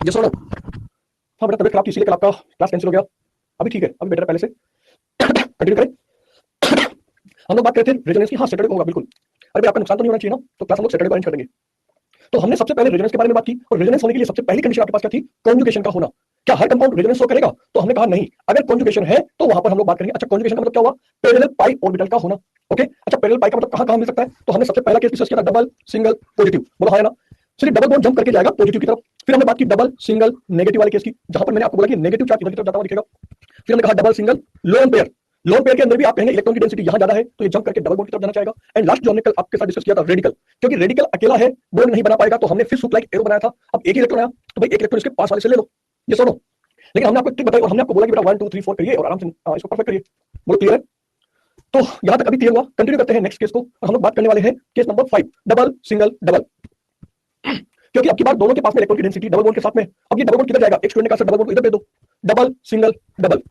ये सुनो। हाँ बेटा, तबीयत खराब थी इसलिए कल आपका क्लास कैंसिल हो गया। अभी ठीक है, अभी बेटर है पहले से। कंटिन्यू करें। हम लोग बात करते थे रेजोनेंस की। हाँ, सैटरडे को होगा बिल्कुल। अरे भाई, आपका नुकसान तो नहीं होना चाहिए ना, तो क्लास हम लोग सैटरडे को अरेंज कर देंगे। तो हमने सबसे पहले रेजोनेंस के बारे में बात की, और रेजोनेंस होने के लिए सबसे पहली कंडीशन आपके पास क्या थी? कॉन्जुगेशन का होना। क्या हर कंपाउंड रेजोनेंस शो करेगा? तो हमने कहा नहीं। अगर कॉन्जुगेशन है तो वहां पर हम लोग बात करेंगे। अच्छा, कॉन्जुगेशन का मतलब क्या हुआ? पैरेलल पाई ऑर्बिटल का होना। ओके, अच्छा पैरेलल पाई का मतलब कहां कहां मिल सकता है? तो हमने सबसे पहला केस डिस्कस किया था डबल, सिंगल, पॉजिटिव। बोला हाँ या ना? चलिए, डबल बॉन्ड जंप करके जाएगा पॉजिटिव की तरफ। फिर हमने बात की डबल, सिंगल, नेगेटिव वाले केस की, जहां पर मैंने आपको बोला कि नेगेटिव चार्ज इधर की तरफ जाता हुआ दिखेगा। फिर हमने कहा double, single, lone pair. Lone pair के अंदर भी आप कहेंगे इलेक्ट्रॉन की डेंसिटी यहां ज्यादा है, तो ये जंप करके डबल बॉन्ड की तरफ जाना चाहेगा। एंड लास्ट जो हमने कल आपके साथ डिस्कस किया था रेडिकल, क्योंकि रेडिकल अकेला है, बॉन्ड नहीं बना पाएगा, तो हमने फिर सुप लाइक एरो बनाया था। अब एक ही इलेक्ट्रॉन आया, तो भाई एक इलेक्ट्रॉन इसके पास वाले से ले लो। ये सुनो, लेकिन हमने आपको एक ट्रिक बताई और हमने आपको बोला कि बेटा 1 2 3 4 करिए और आराम से इसको परफेक्ट करिए। बोलो क्लियर है? तो यहां तक अभी क्लियर हुआ। कंटिन्यू करते हैं नेक्स्ट केस को, और हम लोग बात करने वाले हैं case number 5, double, single, double. क्योंकि अब की बार दोनों के पास में इलेक्ट्रॉन की डेंसिटी डबल बॉन्ड के साथ में। अब ये डबल बॉन्ड किधर जाएगा? एक स्टूडेंट ने कहा सर डबल बॉन्ड को इधर भेज दो। Double, single, double.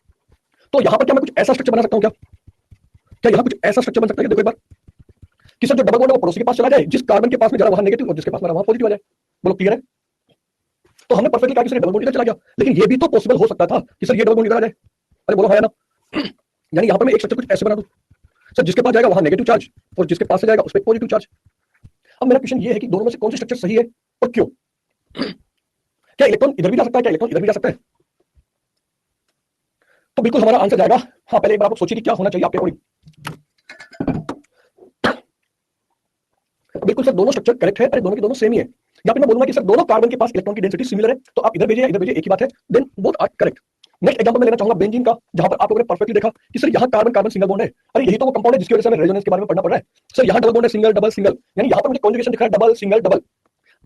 तो यहां पर क्या मैं कुछ ऐसा स्ट्रक्चर बना सकता हूं क्या? क्या यहां कुछ ऐसा स्ट्रक्चर बन सकता है? देखो एक बार, कि सर जो डबल बॉन्ड है वो पड़ोसी के पास चला जाए, जिस कार्बन के पास में जरा वहां नेगेटिव और जिसके पास में वहां पॉजिटिव आ जाए। बोलो क्लियर है? तो हमने परफेक्टली कहा कि सर डबल बॉन्ड इधर चला गया, लेकिन ये भी तो पॉसिबल हो सकता था कि सर ये डबल बॉन्ड इधर आ जाए। अरे बोलो हाँ या ना? यानी यहां पर मैं एक स्ट्रक्चर कुछ ऐसे बना दूं, सर जिसके पास जाएगा वहां नेगेटिव चार्ज, और जिसके पास से जाएगा उस पर पॉजिटिव चार्ज। अब मेरा क्वेश्चन ये है कि दोनों में से कौन सा स्ट्रक्चर सही है और क्यों? क्या इलेक्ट्रॉन इधर भी जा सकता है? क्या इलेक्ट्रॉन इधर भी जा सकता है? तो बिल्कुल हमारा आंसर जाएगा हाँ। पहले एक बार आप सोचिए कि क्या होना चाहिए आपके अकॉर्डिंग। बिल्कुल सर, दोनों स्ट्रक्चर करेक्ट है। अरे दोनों के दोनों सेम ही है। या फिर मैं बोलूंगा कि सर दोनों कार्बन के पास इलेक्ट्रॉन की डेंसिटी सिमिलर है, तो आप इधर भेजिए इधर भेजिए, एक ही बात है। Then both are correct. Next example मैं लेना चाहूंगा बेंजीन का, जहां पर आप लोगों ने परफेक्टली देखा कि सर यहाँ कार्बन कार्बन सिंगल बॉन्ड है। अरे यही तो वो कंपाउंड है जिसकी वजह से हमें रेजोनेंस के बारे में पढ़ना पड़ रहा है। सर यहाँ डबल बॉन्ड है, सिंगल, डबल, सिंगल, यानी यहाँ पर मुझे कॉन्जुगेशन दिख रहा है डबल, सिंगल, डबल।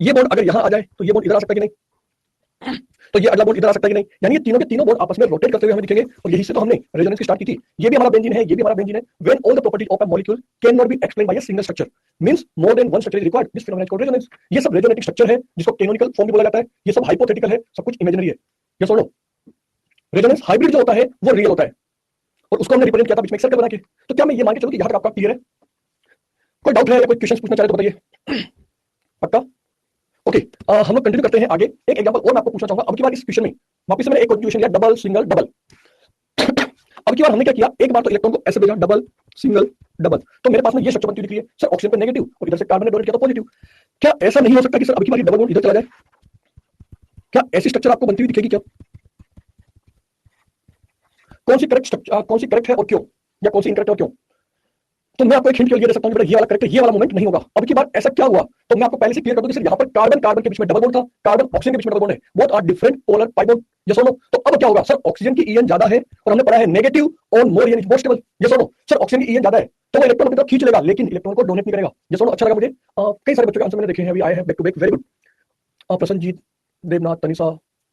ये बॉन्ड अगर यहाँ आ जाए तो ये बॉन्ड इधर आ सकता है कि नहीं? तो ये अगला बॉन्ड इधर आ सकता है कि नहीं? यानी ये तीनों के तीनों बॉन्ड आपस में रोटेट करते हुए हमें दिखेंगे, और यही से तो हमने रेजोनेंस की स्टार्ट की थी। ये भी हमारा बेंजीन है, ये भी हमारा बेंजीन है। When all the properties of a molecule can not be explained bye a single structure, means more than one structure is required, this phenomenon is called resonance. ये सब रेजोनेटिक स्ट्रक्चर है, जिसको कैनोनिकल फॉर्म भी बोला जाता है। ये सब हाइपोथेटिकल है, सब कुछ इमेजिनरी है। ये सुनो, रेजोनेंस हाइब्रिड जो होता है वो रियल होता है, और उसको हमने रिप्रेजेंट किया था बीच में एक सर्कल बना के। तो क्या मैं ये मान के चलूं कि यहां तक आपका क्लियर है? कोई डाउट है या कोई क्वेश्चन पूछना चाहे तो बताइए। पक्का? ओके, हम लोग कंटिन्यू करते हैं आगे। एक एग्जांपल और मैं आपको पूछना चाहूंगा अब की बार इस क्वेश्चन में। वापस से मैंने एक कॉन्जुगेशन लिया, डबल, सिंगल, डबल। अब की बार हमने क्या किया, एक बार तो इलेक्ट्रॉन को ऐसे भेजा, डबल, सिंगल, डबल। तो मेरे पास में ये स्ट्रक्चर बनती हुई दिख रही है। सर ऑक्सीजन पे नेगेटिव और इधर से कार्बन ने डोनेट किया तो पॉजिटिव। क्या ऐसा नहीं हो सकता कि सर अब की बार डबल बॉन्ड इधर चला जाए? क्या ऐसी स्ट्रक्चर आपको बनती हुई दिखेगी क्या? कौन सी करेक्ट है और क्यों, या कौन सी इनकरेक्ट और क्यों? तो मैं आपको एक हिंट क्लियर दे सकता हूं कि ये वाला करेक्ट है, ये वाला मोमेंट नहीं होगा। अब की बार ऐसा क्या हुआ, तो मैं आपको पहले से क्लियर कर दूं कि सर यहाँ पर कार्बन कार्बन के बीच में डबल बॉन्ड था, कार्बन ऑक्सीजन के बीच में डबल बॉन्ड है। Both are different polar pi bond. ये सुनो, तो अब क्या होगा? सर ऑक्सीजन की ईएन ज्यादा है, और हमने पढ़ा है नेगेटिव और मोर ईएन इज मोर स्टेबल। ये सुनो, सर ऑक्सीजन की ईएन ज्यादा है तो वो इलेक्ट्रॉन अपनी तरफ खींच लेगा, लेकिन इलेक्ट्रॉन को डोनेट नहीं करेगा। ये सुनो, अच्छा लगा मुझे। कई सारे बच्चों के आंसर मैंने देखे हैं, अभी आए हैं back to back. Very good. Prasannajit, Debnath, Tanisha,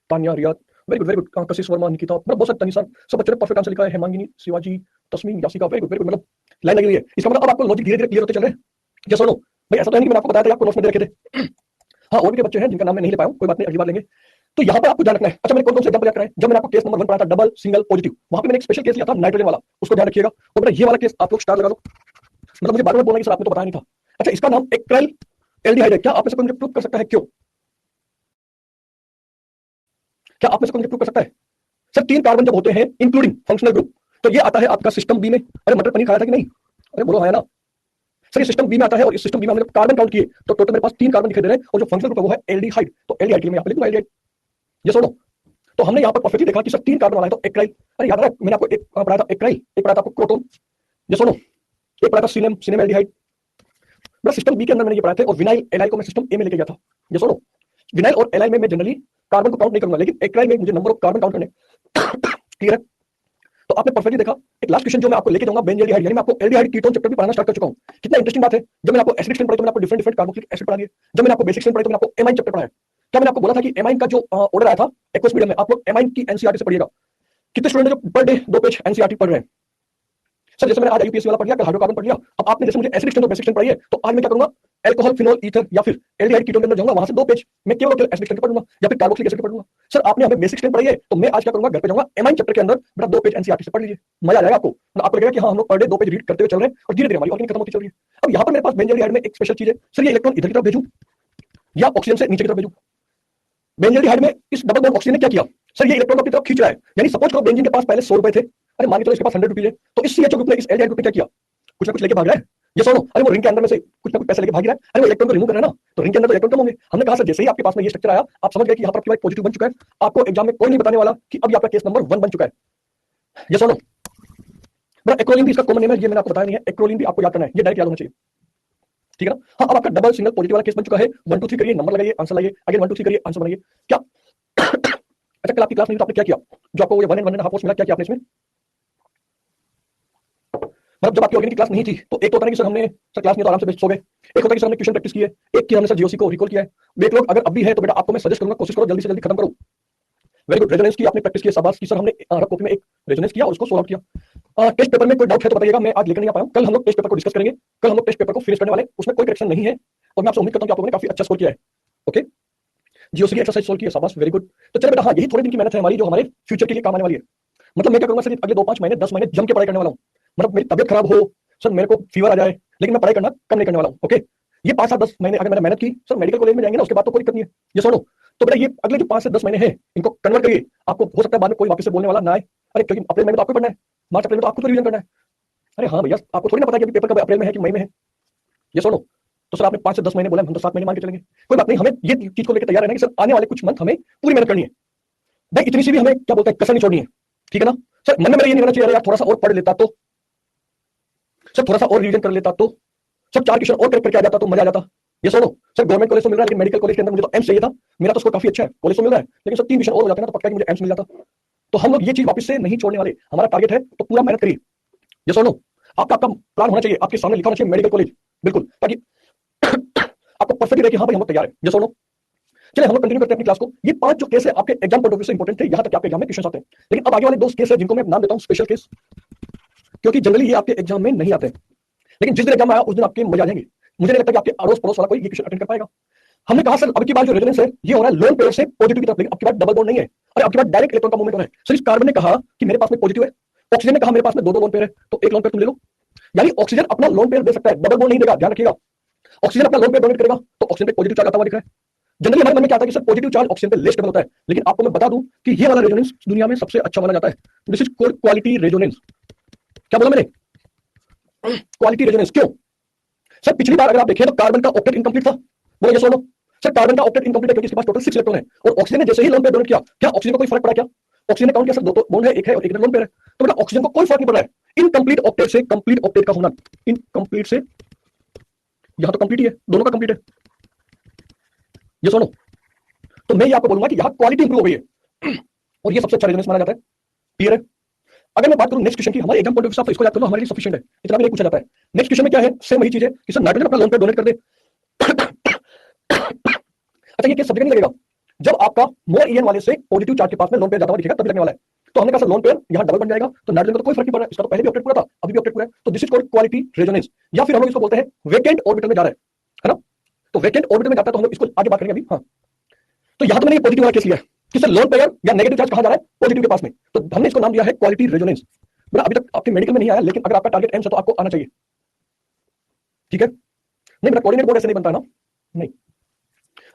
Tanya, Riyad, very good very good. Kashish Verma, Nikita, मतलब बहुत सारे तनिषा, सब बच्चों ने परफेक्ट आंसर लिखा है। Hemangini, Shivaji, Tasmeen, Yasika, very good very good. मतलब लाइन लगी हुई है। इसका मतलब अब आपको लॉजिक धीरे धीरे क्लियर होते चल रहे हैं। क्या सुनो भाई, ऐसा तो नहीं कि मैंने आपको बताया था, आपको नोट्स में दे रखे थे। हाँ, और भी बच्चे हैं जिनका नाम मैं नहीं ले पाया हूं, कोई बात नहीं, अगली बार लेंगे। तो यहाँ पर आपको ध्यान रखना है। अच्छा, मैंने कौन कौन से एग्जांपल याद कराए? जब मैंने आपको केस नंबर 1 पढ़ाया था डबल, सिंगल, पॉजिटिव, वहां पे मैंने एक स्पेशल केस लिया था नाइट्रोजन वाला, उसको ध्यान रखिएगा। और बेटा ये वाला केस आप लोग स्टार लगा लो। मतलब मुझे बार बार बोलना कि सर आपने तो बताया नहीं था। अच्छा, इसका नाम एक्राइल एल्डिहाइड है। क्या आप में से कोई मुझे प्रूव कर सकता है क्यों? क्या आप में से कोई मुझे प्रूव कर सकता है? सर 3 कार्बन जब होते हैं इंक्लूडिंग फंक्शनल ग्रुप, तो ये आता है आपका सिस्टम बी में। अरे मटर पनीर खाया था कि नहीं? अरे बोलो हाँ ना? सर ये सिस्टम बी में आता है, और इस सिस्टम बी में हमने कार्बन काउंट किए तो टोटल मेरे पास 3 कार्बन दिखाई दे रहे हैं, और जो फंक्शनल ग्रुप है वो है एल्डिहाइड। तो एल्डिहाइड के लिए मैं यहाँ पे लिखूंगा एल्डिहाइड। ये सुनो, तो हमने यहाँ पर परफेक्टली देखा कि सर 3 कार्बन वाला है तो एक्राइल। अरे याद है मैंने आपको एक पढ़ाया था एक्राइल, एक पढ़ाया था आपको क्रोटोन। ये सुनो, एक पढ़ाया था सिनेम, सिनेम एल्डिहाइड। बस सिस्टम बी के अंदर मैंने ये पढ़ाया था, और विनाइल एलाइल को मैं सिस्टम ए में लेके गया था। ये सुनो, विनाइल और एलाइल में मैं जनरली कार्बन को काउंट नहीं करूंगा, लेकिन एक्राइल में मुझे नंबर ऑफ कार्बन काउंट करने। क्लियर है? तो आपने परफेक्टली देखा। एक लास्ट क्वेश्चन जो मैं आपको लेके जाऊंगा बेंजील्डिहाइड, यानी मैं आपको एल्डिहाइड कीटोन चैप्टर भी पढ़ाना स्टार्ट कर चुका हूं। कितना इंटरेस्टिंग बात है। जब मैंने आपको एसिडिक स्ट्रेंथ पढ़ाई तो मैंने आपको डिफरेंट डिफरेंट कार्बोक्सिलिक एसिड पढ़ा दिए। जब मैंने आपको बेसिक स्ट्रेंथ पढ़ाई तो मैंने आपको एमाइन चैप्टर पढ़ाया। क्या मैंने आपको बोला था कि एमाइन का जो ऑर्डर आया था एक्वस मीडियम में, आप लोग एमाइन की एनसीईआरटी से पढ़िएगा। कितने स्टूडेंट जो पर डे 2 पेज एनसीईआरटी पढ़ रहे हैं? सर जैसे मैंने आज यूपीएससी वाला पढ़ लिया, कल हाइड्रोकार्बन पढ़ लिया, अब आपने जैसे मुझे एसिडिक स्ट्रेंथ और बेसिक स्ट्रेंथ पढ़ी है, तो आज मैं क्या करूंगा, अल्कोहल, फिनोल, ईथर या फिर एल्डिहाइड कीटोन के अंदर जाऊंगा, वहां से 2 पेज मैं केवल एसिडिक स्ट्रेंथ पढ़ूंगा या फिर कार्बोक्सिलिक एसिड पढ़ूंगा। सर आपने हमें बेसिक स्ट्रेंथ पढ़ी है, तो मैं आज क्या करूंगा, घर पे जाऊंगा एमाइन चैप्टर के अंदर बेटा 2 पेज एनसीईआरटी से पढ़ लीजिए। मजा आ जाएगा आपको। आपको लगेगा कि हाँ हम लोग पर डे 2 पेज रीड करते हुए चल रहे हैं, और धीरे धीरे हमारी ऑर्गेनिक खत्म होती चल रही है। अब यहाँ पर मेरे पास बेंजील्डिहाइड में एक स्पेशल चीज है। सर ये इलेक्ट्रॉन इधर की तरफ भेजूं या ऑक्सीजन से नीचे की तरफ भेजूं? बेंजीन हाइड में इस डबल बॉन्ड ऑक्सीजन ने क्या किया सर, ये इलेक्ट्रॉन अपनी तरफ खींच रहा है। यानी सपोज करो बेंजीन के पास पहले 100 रुपए थे, अरे मान के चलो इसके पास 100 रुपए है, तो इस CHO ग्रुप ने इस एल्डिहाइड ग्रुप ने क्या किया, कुछ ना कुछ लेके भाग रहा है। ये सुनो, अरे वो रिंग के अंदर में से कुछ ना कुछ पैसे लेके भाग रहा है, अरे वो इलेक्ट्रॉन को रिमूव कर रहा है ना, तो रिंग के अंदर तो इलेक्ट्रॉन कम होंगे। हमने कहा सर जैसे ही आपके पास में ये स्ट्रक्चर आया, आप समझ गए कि यहाँ पर आपके पास पॉजिटिव बन चुका है, आपको एग्जाम में कोई नहीं बताने वाला कि अब आपका केस नंबर 1 बन चुका है। ये सुनो, बड़ा एक्रोलिन भी इसका कॉमन नेम है, ये मैंने आपको बताया नहीं है, एक्रोलिन भी आपको याद करना है, ये डायरेक्ट याद होना चाहिए, ठीक है ना। हाँ, अब आपका डबल सिंगल पॉजिटिव वाला केस बन चुका है। 1 2 3 करिए, नंबर लगाइए, आंसर लाइए, अगेन 1 2 3 करिए, आंसर बनाइए। क्या अच्छा, कल आपकी क्लास में तो आपने क्या किया, जो आपको ये 1 and 1.5 मिला, क्या किया आपने इसमें? मतलब जब आपकी ऑर्गेनिक क्लास नहीं थी तो एक तो होता है कि सर हमने सर क्लास में तो आराम से सो गए, एक होता है कि सर हमने क्वेश्चन प्रैक्टिस की है, एक कि हमने सर जीओसी को रिकॉल किया है। देख लो, अगर अभी है तो बेटा आपको मैं सजेस्ट करूंगा, कोशिश करो जल्दी से जल्दी खत्म करो। वेरी गुड, रेजोनेंस की आपने प्रैक्टिस की, शाबाश की सर, हमने रफ कॉपी में एक रेजोनेंस किया और उसको सोल्व किया। टेस्ट पेपर में कोई डाउट है तो बताइएगा, मैं आज लेकर नहीं आ पाया हूं, कल हम लोग टेस्ट पेपर को डिस्कस करेंगे, कल हम लोग टेस्ट पेपर को फिनिश करने वाले, उसमें कोई करेक्शन नहीं है और मैं आपसे उम्मीद करता हूं कि आप लोगों ने काफी अच्छा स्कोर किया है। ओके, जीओसी की एक्सरसाइज सोल्व की है, शाबाश, वेरी गुड। तो चलो बेटा, हाँ यही थोड़े दिन की मेहनत है हमारी जो हमारे फ्यूचर के लिए काम आने वाली है। मतलब मैं क्या करूंगा सर, अगले 2-5 महीने 10 महीने जम के पढ़ाई करने वाला हूं। मतलब मेरी तबियत खराब हो सर, मेरे को फीवर आ जाए, लेकिन मैं पढ़ाई करना कम नहीं करने वाला हूं। ओके, ये 5 से 10 महीने अगर मैंने मेहनत की सर, मेडिकल कॉलेज में जाएंगे ना, उसके बाद तो कोई दिक्कत नहीं है। ये सुनो, तो बेटा ये अगले जो 5 से 10 महीने हैं, इनको कन्वर्ट करिए। आपको हो सकता है बाद में कोई वापस से बोलने वाला ना आए, अरे क्योंकि अप्रैल में तो आपको पढ़ना है, मार्च अप्रैल में तो आपको तो रिवीजन करना है। अरे हाँ भैया, आपको थोड़ी ना पता है कि पेपर कब अप्रैल में है कि मई में है। ये सुनो, तो सर आपने 5 से 10 महीने बोला, हम तो 7 महीने मान के चलेंगे, कोई बात नहीं। हमें ये चीज को लेकर तैयार रहना कि सर आने वाले कुछ मंथ हमें पूरी मेहनत करनी है भाई, इतनी सी भी हमें क्या बोलते हैं कसर नहीं छोड़नी है, ठीक है ना। सर मन में मेरा ये नहीं होना चाहिए यार थोड़ा सा और पढ़ लेता तो, सर थोड़ा सा और रिवीजन कर लेता तो, सब 4 क्वेश्चन और करेक्ट करके आ जाता तो मजा आ जाता। ये सुनो, सर गवर्नमेंट कॉलेज तो मिल रहा है, लेकिन मेडिकल कॉलेज के अंदर मुझे तो एम्स चाहिए था, मेरा तो स्कोर काफी अच्छा है, कॉलेज तो मिल रहा है, लेकिन सर 3 क्वेश्चन और हो जाते ना तो पक्का कि मुझे एम्स मिल जाता। तो हम लोग ये चीज वापस से नहीं छोड़ने वाले, हमारा टारगेट है तो पूरा मेहनत करिए। ये सुनो, आपका प्लान होना चाहिए, आपके सामने लिखा होना चाहिए मेडिकल कॉलेज, बिल्कुल, ताकि आपको परफेक्ट रहे कि हाँ भाई हम लोग तैयार है। ये सुनो, चलिए हम लोग कंटिन्यू करते हैं अपनी क्लास को। ये 5 जो केस है आपके एग्जाम पॉइंट ऑफ व्यू से इंपॉर्टेंट थे, यहां तक कि आपके एग्जाम में क्वेश्चन आते हैं, लेकिन अब आगे वाले 2 केस है जिनको मैं नाम देता हूं स्पेशल केस, क्योंकि जनरली ये आपके एग्जाम में नहीं आते हैं, लेकिन जिस दिन एग्जाम आया उस दिन आपके मजा आ जाएंगे। मुझे नहीं लगता कि आपके अड़ोस पड़ोस वाला कोई ये क्वेश्चन अटेंड कर पाएगा। हमने कहा सर अब की बार जो रेजोनेंस है ये हो रहा है लोन पेयर से पॉजिटिव की तरफ, लेकिन अब की बार डबल बॉन्ड नहीं है, और अब की बार डायरेक्ट इलेक्ट्रॉन का मूवमेंट हो रहा है। सर इस कार्बन ने कहा कि मेरे पास में पॉजिटिव है, ऑक्सीजन ने कहा मेरे पास में 2 लोन पेयर है, तो एक लोन पेयर तुम ले लो। यानी ऑक्सीजन अपना लोन पेयर दे सकता है, डबल बॉन्ड नहीं देगा, ध्यान रखिएगा। ऑक्सीजन अपना लोन पेयर डोनेट करेगा तो ऑक्सीजन पे पॉजिटिव चार्ज आता हुआ दिख रहा है। जनरली हमारे मन में क्या आता है कि सर पॉजिटिव चार्ज ऑक्सीजन पे लेस स्टेबल होता है, लेकिन आपको मैं बता दूं कि ये वाला रेजोनेंस दुनिया में सबसे अच्छा माना जाता है। This is quality resonance. क्या बोला मैंने? Quality resonance. क्यों सर? पिछली बार अगर आप देखें तो कार्बन का ऑक्टेट इनकम्प्लीट था, बोलो ये सुनो सर, कार्बन का ऑक्टेट इनकम्प्लीट है क्योंकि इसके पास टोटल 6 इलेक्ट्रॉन है, और ऑक्सीजन ने जैसे ही लोन पेयर डोनेट किया, क्या ऑक्सीजन को कोई फर्क पड़ा? क्या ऑक्सीजन ने काउंट किया सर 2 बॉन्ड है, एक है और एक लोन पेयर है, तो बेटा ऑक्सीजन को कोई फर्क नहीं पड़ रहा है। इनकम्प्लीट ऑक्टेट से कंप्लीट ऑक्टेट का होना, इनकम्प्लीट से यहां तो कंप्लीट ही है, दोनों का कंप्लीट है। ये सुनो, तो मैं ये आपको बोलूंगा कि यहां क्वालिटी इंप्रूव हो गई है और ये सबसे अच्छा रेजोनेंस माना जाता है। क्लियर है? अगर मैं बात करूं नेक्स्ट क्वेश्चन की, हमारे एग्जाम पॉइंट ऑफ व्यू से तो इसको याद कर लो, हमारे लिए सफिशिएंट है, इतना भी नहीं पूछा जाता है। नेक्स्ट क्वेश्चन में क्या है? सेम वही चीज है कि सर नाइट्रोजन अपना लोन पेयर डोनेट कर दे। अच्छा ये केस सब जगह नहीं लगेगा, जब आपका मोर ईएन वाले से पॉजिटिव चार्ज के पास में लोन पेयर जाता हुआ दिखेगा तभी लगने वाला है। तो हमने कहा सर लोन पेयर यहां डबल बन जाएगा, तो नाइट्रोजन को तो कोई फर्क नहीं पड़ रहा है, इसका तो पहले भी अपडेट पूरा था, अभी भी अपडेट पूरा है, तो this is called quality resonance, या फिर हम लोग इसको बोलते हैं वेकेंट ऑर्बिटल में जा रहा है ना। तो वेकेंट ऑर्बिटल में जाता है तो हम लोग इसको आगे बात करेंगे अभी। हाँ, तो यहां तो मैंने पॉजिटिव वाला केस लिया है कि सर लोन पेयर या नेगेटिव चार्ज कहां जा रहा है? पॉजिटिव के पास में, तो हमने इसको नाम दिया है क्वालिटी रेजोनेंस। बेटा अभी तक आपके मेडिकल में नहीं आया, लेकिन अगर आपका टारगेट एम्स है तो आपको आना चाहिए, ठीक है? नहीं बेटा कोऑर्डिनेट बोर्ड ऐसे नहीं बनता ना, नहीं।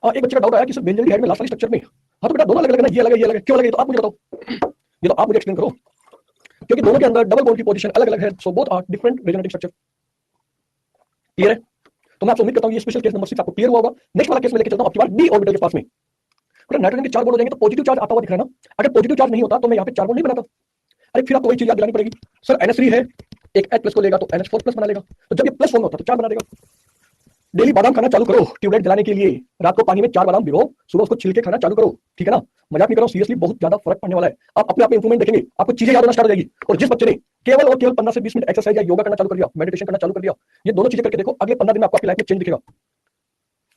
एक बच्चे का डाउट आया कि सर बेंजल हेड में लास्ट वाली स्ट्रक्चर में, हाँ तो बेटा दोनों अलग अलग है ना, ये अलग है ये अलग है, क्यों अलग है? तो आप मुझे बताओ, ये तो आप मुझे एक्सप्लेन करो, क्योंकि दोनों के अंदर डबल बॉन्ड की पोजीशन अलग अलग है, so both are different resonating structure. Clear है? तो मैं आपसे उम्मीद करता हूं ये स्पेशल केस नंबर 6 आपको क्लियर हुआ होगा। नेक्स्ट वाला केस में लेके चलता हूं आपकी बार डी ऑर्बिटल के पास में। बेटा नाइट्रोजन के 4 बॉन्ड हो जाएंगे तो पॉजिटिव चार्ज आता हुआ दिख रहा है ना, अगर पॉजिटिव चार्ज नहीं होता तो मैं यहाँ पे 4 बॉन्ड नहीं बनाता। अरे फिर आपको वही चीज याद दिलानी पड़ेगी, सर NH3 है, एक H+ को लेगा तो NH4+ बना लेगा, तो जब ये प्लस फॉर्म होता है तो 4 बना देगा। डेली बादाम खाना चालू करो ट्यूबलाइट जलाने के लिए, रात को पानी में 4 बादाम भिगो, सुबह उसको छिलके खाना चालू करो, ठीक है ना? मजाक नहीं कर रहा हूं, सीरियसली बहुत ज्यादा फर्क पड़ने वाला है। आप अपने आप में इंप्रूवमेंट देखेंगे, आपको चीजें याद होना स्टार्ट हो जाएगी। और जिस बच्चे ने केवल और केवल 15 से 20 मिनट एक्सरसाइज या योगा करना चालू कर दिया, मेडिटेशन करना चालू कर दिया, ये दोनों चीजें करके देखो, अगले 15 दिन में आपको आपकी लाइफ में चेंज दिखेगा,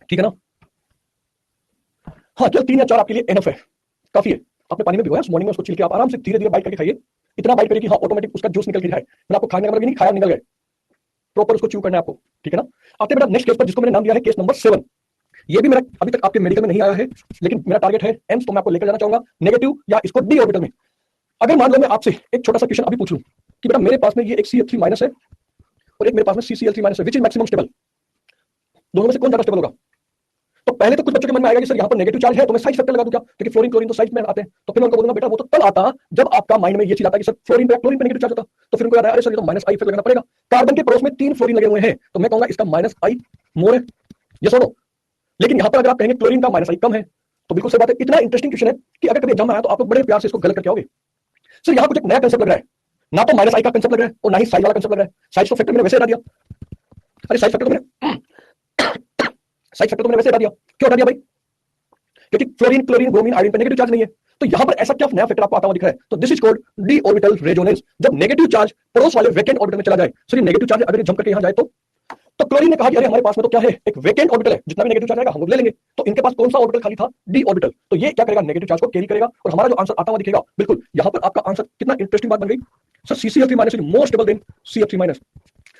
ठीक है ना? हाँ, केवल 3 या 4 आपके लिए एनफ है, काफी है। आपने पानी में भिगोया, मॉर्निंग में उसको छिलके आप आराम से धीरे धीरे बाइट करके खाइए, इतना बाइट करिए कि हाँ ऑटोमेटिक उसका जूस निकल के जाए, फिर आपको खाने का मतलब नहीं खाया निकल गए, प्रॉपर उसको च्यू करना है आपको, ठीक है ना? आते बेटा नेक्स्ट केस पर, जिसको मैंने नाम दिया है केस नंबर 7। ये भी मेरा अभी तक आपके मेडिकल में नहीं आया है, लेकिन मेरा टारगेट है एम्स, तो मैं आपको लेकर जाना चाहूंगा नेगेटिव या इसको डी ऑर्बिटल में। अगर मान लो मैं आपसे एक छोटा सा क्वेश्चन अभी पूछ लूं कि बेटा मेरे पास में ये एक CH3- है और एक मेरे पास में CCl3- है, विच इज मैक्सिमम स्टेबल, दोनों में से कौन ज्यादा स्टेबल होगा? तो पहले तो कुछ बच्चों के मन में आएगा कि सर यहाँ पर नेगेटिव चार्ज है तो मैं साइड फैक्टर लगा दूं क्या, क्योंकि फ्लोरीन क्लोरीन तो साइड में आते हैं। तो फिर मैं उनको बोलूंगा बेटा वो तो तब आता जब आपका माइंड में ये चीज आता कि सर फ्लोरीन पे क्लोरीन पे नेगेटिव चार्ज होता। तो फिर उनको याद आया अरे सर ये तो माइनस आई इफेक्ट लगाना पड़ेगा, कार्बन के पड़ोस में 3 फ्लोरीन लगे हुए हैं तो मैं कहूंगा इसका माइनस आई मोर है, ये सुनो। लेकिन यहाँ पर अगर आप कहेंगे क्लोरीन का माइनस आई कम है तो बिल्कुल सही बात है। इतना इंटरेस्टिंग क्वेश्चन है कि अगर कभी एग्जाम में आया तो आप लोग बड़े प्यार से इसको गलत करके आओगे। सर यहाँ कुछ एक नया कंसेप्ट लग रहा है, ना तो माइनस आई का कंसेप्ट लग रहा है और ना ही साइड वाला कंसेप्ट लग रहा है। साइड तो फैक्टर मैंने वैसे हटा दिया, अरे साइड फैक्टर मैंने वैसे हटा दिया। क्यों हटा दिया भाई? क्योंकि फ्लोरीन क्लोरीन ब्रोमीन आयोडीन पर नेगेटिव चार्ज नहीं है। तो यहां पर ऐसा क्या नया फैक्टर आपको आता हुआ दिख रहा है? तो this is called D orbital resonance. जब नेगेटिव चार्ज पड़ोस वाले वेकेंट ऑर्बिटल में चला जाए, सॉरी नेगेटिव चार्ज अगर जंप करके यहां जाए तो क्लोरीन ने कहा कि अरे हमारे पास में तो क्या है, एक वेकेंट ऑर्बिटल है, जितना भी नेगेटिव चार्ज आएगा हम लोग ले लेंगे। तो इनके पास कौन सा ऑर्बिटल खाली था? D orbital. तो ये क्या करेगा? नेगेटिव चार्ज को कैरी करेगा और हमारा जो आंसर आता हुआ दिखेगा, बिल्कुल यहां पर आपका आंसर कितना इंटरेस्टिंग बात बन गई sir, CCl3- is more stable then CF3-।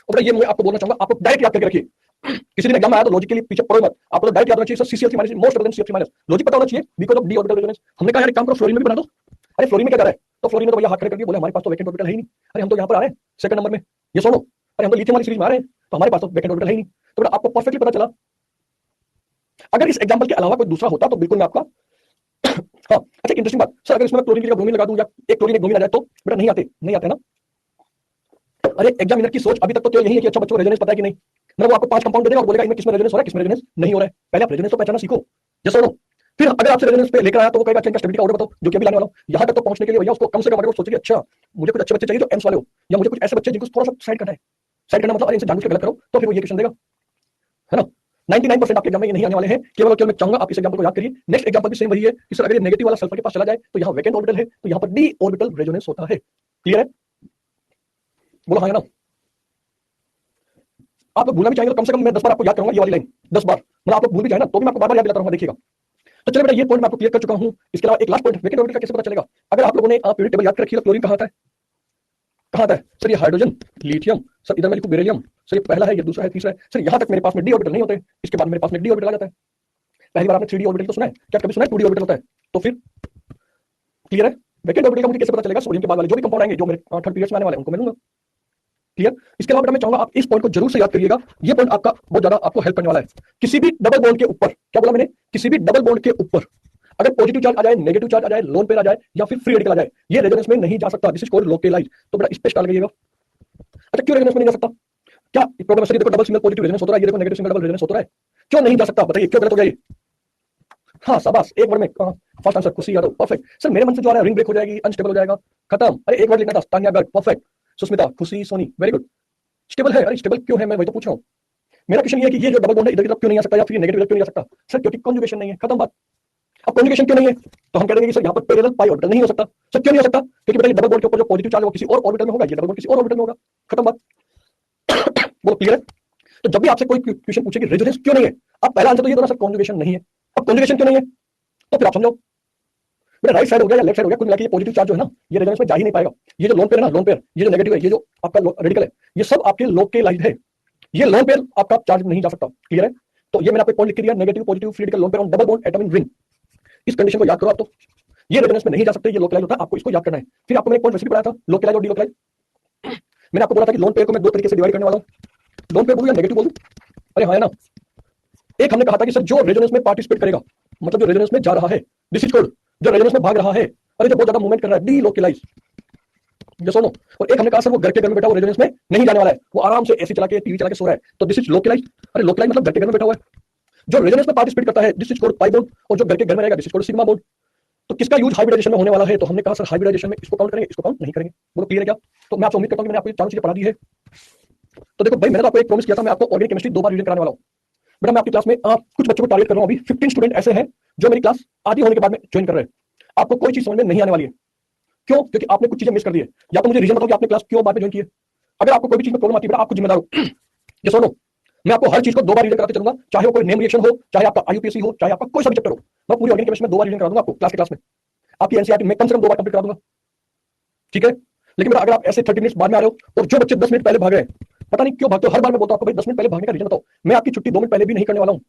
और ये मैं आपको बोलना चाहूंगा, आपको डायरेक्ट याद करके रखिए। किसी दिन एग्जाम में आया तो लॉजिक के लिए पीछे पड़ो मत, आपको तो डायरेक्ट याद होना चाहिए sir CCl3- is more stable then CF3-। Logic पता होना चाहिए because of D orbital resonance. हमने कहा यार एक काम करो फ्लोरीन में भी बना दो। अरे फ्लोरीन में क्या कर रहा है? तो फ्लोरीन ने तो भैया हाथ खड़े कर दिए, बोले हमारे पास तो वेकेंट ऑर्बिटल है ही नहीं। अरे हम तो यहाँ पर आ रहे हैं सेकंड नंबर में, ये सुनो। अरे हम तो लिथियम वाली सीरीज में आ रहे हैं तो हमारे पास तो वेकेंट ऑर्बिटल है ही नहीं। तो आपको परफेक्टली पता चला। अगर इस एग्जांपल के अलावा कोई दूसरा होता तो बिल्कुल मैं आपका हाँ अच्छा इंटरेस्टिंग बात सर, अगर इसमें क्लोरीन की जगह ब्रोमीन लगा दूं या एक क्लोरीन एक ब्रोमीन आ जाए तो बेटा नहीं आते ना। अरे एग्जामिनर की सोच अभी तक तो यही है कि अच्छा बच्चों को रेजोनेंस पता है कि नहीं। मैं वो आपको 5 कंपाउंड दे देगा और बोलेगा इनमें किसमें रेजोनेंस हो रहा है किसमें रेजोनेंस नहीं हो रहा है। पहले आप रेजोनेंस तो पहचानना सीखो, जैसे सुनो। फिर अगर आपसे रेजोनेंस पे लेकर आया तो वो कहेगा अच्छा इनका स्टेबिलिटी का ऑर्डर बताओ, जो कि अभी लाने वाला हूं। यहां तक तो पहुंचने के लिए भैया उसको कम से कम अगर वो सोचे कि अच्छा मुझे कुछ अच्छे बच्चे चाहिए जो एम्स वाले हो, या मुझे कुछ ऐसे बच्चे जिनको थोड़ा सा साइड करना है। साइड करना मतलब अरे इनसे जानबूझ के गलत करो, तो फिर वो ये क्वेश्चन देगा, है ना। 99% आपके एग्जाम में ये नहीं आने वाले हैं। केवल केवल मैं चाहूंगा आप इस एग्जांपल को याद करिए। नेक्स्ट एग्जांपल भी सेम वही है कि सर अगर ये नेगेटिव वाला सल्फर के पास चला जाए तो यहाँ वेकेंट ऑर्बिटल है तो यहाँ पर डी ऑर्बिटल रेजोनेंस होता है। क्लियर है? बोलो हाँ या ना। आप लोग भूलना भी चाहेंगे तो कम से कम मैं 10 बार आपको याद करूंगा ये वाली लाइन, 10 बार। मतलब आप लोग भूल भी जाए ना तो भी मैं आपको बार बार याद दिलाता रहूंगा, देखिएगा। तो चलिए बेटा ये पॉइंट मैं आपको क्लियर कर चुका हूं। इसके अलावा एक लास्ट पॉइंट, वेकेंट ऑर्बिटल का कैसे पता चलेगा? अगर आप लोगों ने पीरियड टेबल याद कर रखी है तो क्लोरीन कहां आता है? कहां आता है सर? ये हाइड्रोजन लिथियम, सर इधर मैं लिखूं बेरिलियम, सर ये पहला है ये दूसरा है तीसरा है। सर यहां तक मेरे पास में डी ऑर्बिटल नहीं होते, इसके बाद मेरे पास में डी ऑर्बिटल आ जाता है। पहली बार आपने 3D ऑर्बिटल तो सुना है, क्या कभी सुना है 2D ऑर्बिटल होता है? तो फिर क्लियर है? वेकेंट ऑर्बिटल का मुझे कैसे पता चलेगा? सोडियम के बाद वाले जो भी कंपाउंड आएंगे जो मेरे थर्ड पीरियड्स में आने वाले हैं उनको मैं लूंगा। क्लियर? इसके अलावा मैं चाहूंगा आप इस पॉइंट को जरूर से याद करिएगा, ये पॉइंट आपका बहुत ज्यादा आपको हेल्प करने वाला है। किसी भी डबल बॉन्ड के ऊपर, क्या बोला मैंने? किसी भी डबल बॉन्ड के ऊपर अगर पॉजिटिव चार्ज आ जाए, नेगेटिव चार्ज आ जाए, लोन पेयर आ जाए या फिर फ्री रेडिकल आ जाए, ये रेजोनेंस में नहीं जा सकता। This is called localise. तो बेटा इस पे स्टार लगाइएगा। अच्छा क्यों रेजोनेंस में नहीं जा सकता? क्या प्रॉब्लम है? देखो डबल सिंगल पॉजिटिव रेजोनेंस होता है, ये देखो नेगेटिव सिंगल डबल रेजोनेंस होता है, क्यों नहीं जा सकता? बताइए क्यों गलत हो जाएगी? हाँ शाबाश, एक वर्ड में फर्स्ट आंसर खुशी यादव, परफेक्ट। सर मेरे मन से जो आ रहा है रिंग ब्रेक हो जाएगी, अनस्टेबल हो जाएगा, खत्म। अरे एक वर्ड लिखना था, तानिया गर्ग, परफेक्ट। सुस्मिता, खुशी, सोनी, वेरी गुड। स्टेबल है, अरे स्टेबल क्यों है मैं वही तो पूछ रहा हूँ। मेरा क्वेश्चन ये है कि ये जो डबल बॉन्ड है इधर की तरफ क्यों नहीं आ सकता या फिर नेगेटिव क्यों नहीं आ सकता? सर क्योंकि कॉन्जुगेशन नहीं है, खत्म बात। अब कॉन्जुगेशन क्यों नहीं है तो हम कह देंगे कि सर यहाँ पर पैरेलल पाई ऑर्बिटल नहीं हो सकता। सर क्यों नहीं हो सकता? क्योंकि बताइए डबल बॉन्ड के ऊपर जो पॉजिटिव चार्ज है वो किसी और ऑर्बिटल में होगा, ये डबल बॉन्ड किसी और ऑर्बिटल में होगा, खत्म बात। वो क्लियर है? तो जब भी आपसे कोई क्वेश्चन पूछे कि रेजोनेंस क्यों नहीं है, अब पहला आंसर तो ये दो ना सर, कॉन्जुगेशन नहीं है। अब कॉन्जुगेशन क्यों नहीं है तो फिर आप समझो मेरा राइट साइड हो गया या लेफ्ट साइड हो गया, कुल मिला के ये पॉजिटिव चार्ज जो है ना ये रेजोनेंस में जा ही नहीं पाएगा। ये जो लोन पेयर है ना, लोन पेयर, ये जो नेगेटिव है, ये जो आपका रेडिकल है, ये सब आपके लोकेलाइज्ड है। ये लोन पेयर आपका चार्ज नहीं जा सकता। क्लियर है? तो ये मैंने आपको पॉइंट लिख के दिया, negative positive free radical lone pair on double bond atom in ring. इस कंडीशन को याद करो आप। तो ये रेजोनेंस में नहीं जा सकते, ये लोकलाइज होता है, आपको इसको याद करना है। फिर आपको मैंने पॉइंट वैसे भी पढ़ाया था, लोकलाइज और डीलोकलाइज। मैंने आपको बोला था कि लोन पेयर को मैं दो तरीके से डिवाइड करने वाला हूं। लोन पेयर बोलूं या नेगेटिव बोलूं? अरे हाँ है ना। एक हमने कहा था कि सर जो रेजोनेंस में पार्टिसिपेट करेगा, मतलब जो रेजोनेंस में जा रहा है, दिस इज कॉल्ड, जो रेजोनेंस में भाग रहा है, अरे जो बहुत ज्यादा मूवमेंट कर रहा है, डीलोकलाइज। ये सुनो। और एक हमने कहा सर वो घर के घर में बैठा, वो रेजोनेंस में नहीं जाने वाला है, वो आराम से एसी चला के टीवी चला के सो रहा है, तो दिस इज लोकलाइज। अरे लोकलाइज मतलब घर के घर में बैठा हुआ है। जो रेजोनेंस में पार्टिसिपेट करता है, this is called pi bond, और जो घर के घर में रहेगा, this is called sigma bond. तो किसका यूज हाइब्रिडाइजेशन में होने वाला है? तो हमने कहा सर हाइब्रिडाइजेशन में इसको काउंट करेंगे, इसको काउंट नहीं करेंगे। बोलो क्लियर है क्या? तो मैं आपसे उम्मीद करता हूं कि मैंने आपको चारों चीजें पढ़ा दी है। तो देखो भाई, मैंने तो आपको एक प्रॉमिस किया था, मैं आपको ऑर्गेनिक केमिस्ट्री 2 बार रिवीजन कराने वाला हूं। बेटा मैं आपकी क्लास में कुछ बच्चों को टारगेट कर रहा हूं। अभी 15 स्टूडेंट ऐसे हैं जो मेरी क्लास आधी होने के बाद में ज्वाइन कर रहे हैं। आपको कोई चीज समझ में नहीं आने वाली है। क्यों? क्योंकि आपने कुछ चीजें मिस कर दी है। या तो मुझे रीजन बताओ कि आपने क्लास क्यों बाद में ज्वाइन की है। अगर आपको कोई भी चीज में प्रॉब्लम आती है बेटा, आपको जिम्मेदार हो। ये सुनो, मैं आपको हर चीज को 2 बार रीजन कराते चलूंगा, चाहे वो कोई नेम रिएक्शन हो, चाहे आपका आईयूपीएससी हो, चाहे आपका कोई सा भी चैप्टर हो। मैं पूरी ऑर्गेनिक केमिस्ट्री में 2 बार रीजन करा दूंगा आपको क्लास में। आपकी एनसीईआरटी में कम से कम 2 बार कंप्लीट करा दूंगा, ठीक है? लेकिन बेटा अगर आप ऐसे 30 मिनट बाद में आ रहे हो और जो बच्चे 10 मिनट पहले भाग रहे हैं, पता नहीं क्यों भागते हो, हर बार मैं बोलता हूं आपको भाई 10 मिनट पहले भागने का रीजन बताओ। मैं आपकी छुट्टी 2 मिनट पहले भी नहीं करने वाला हूं।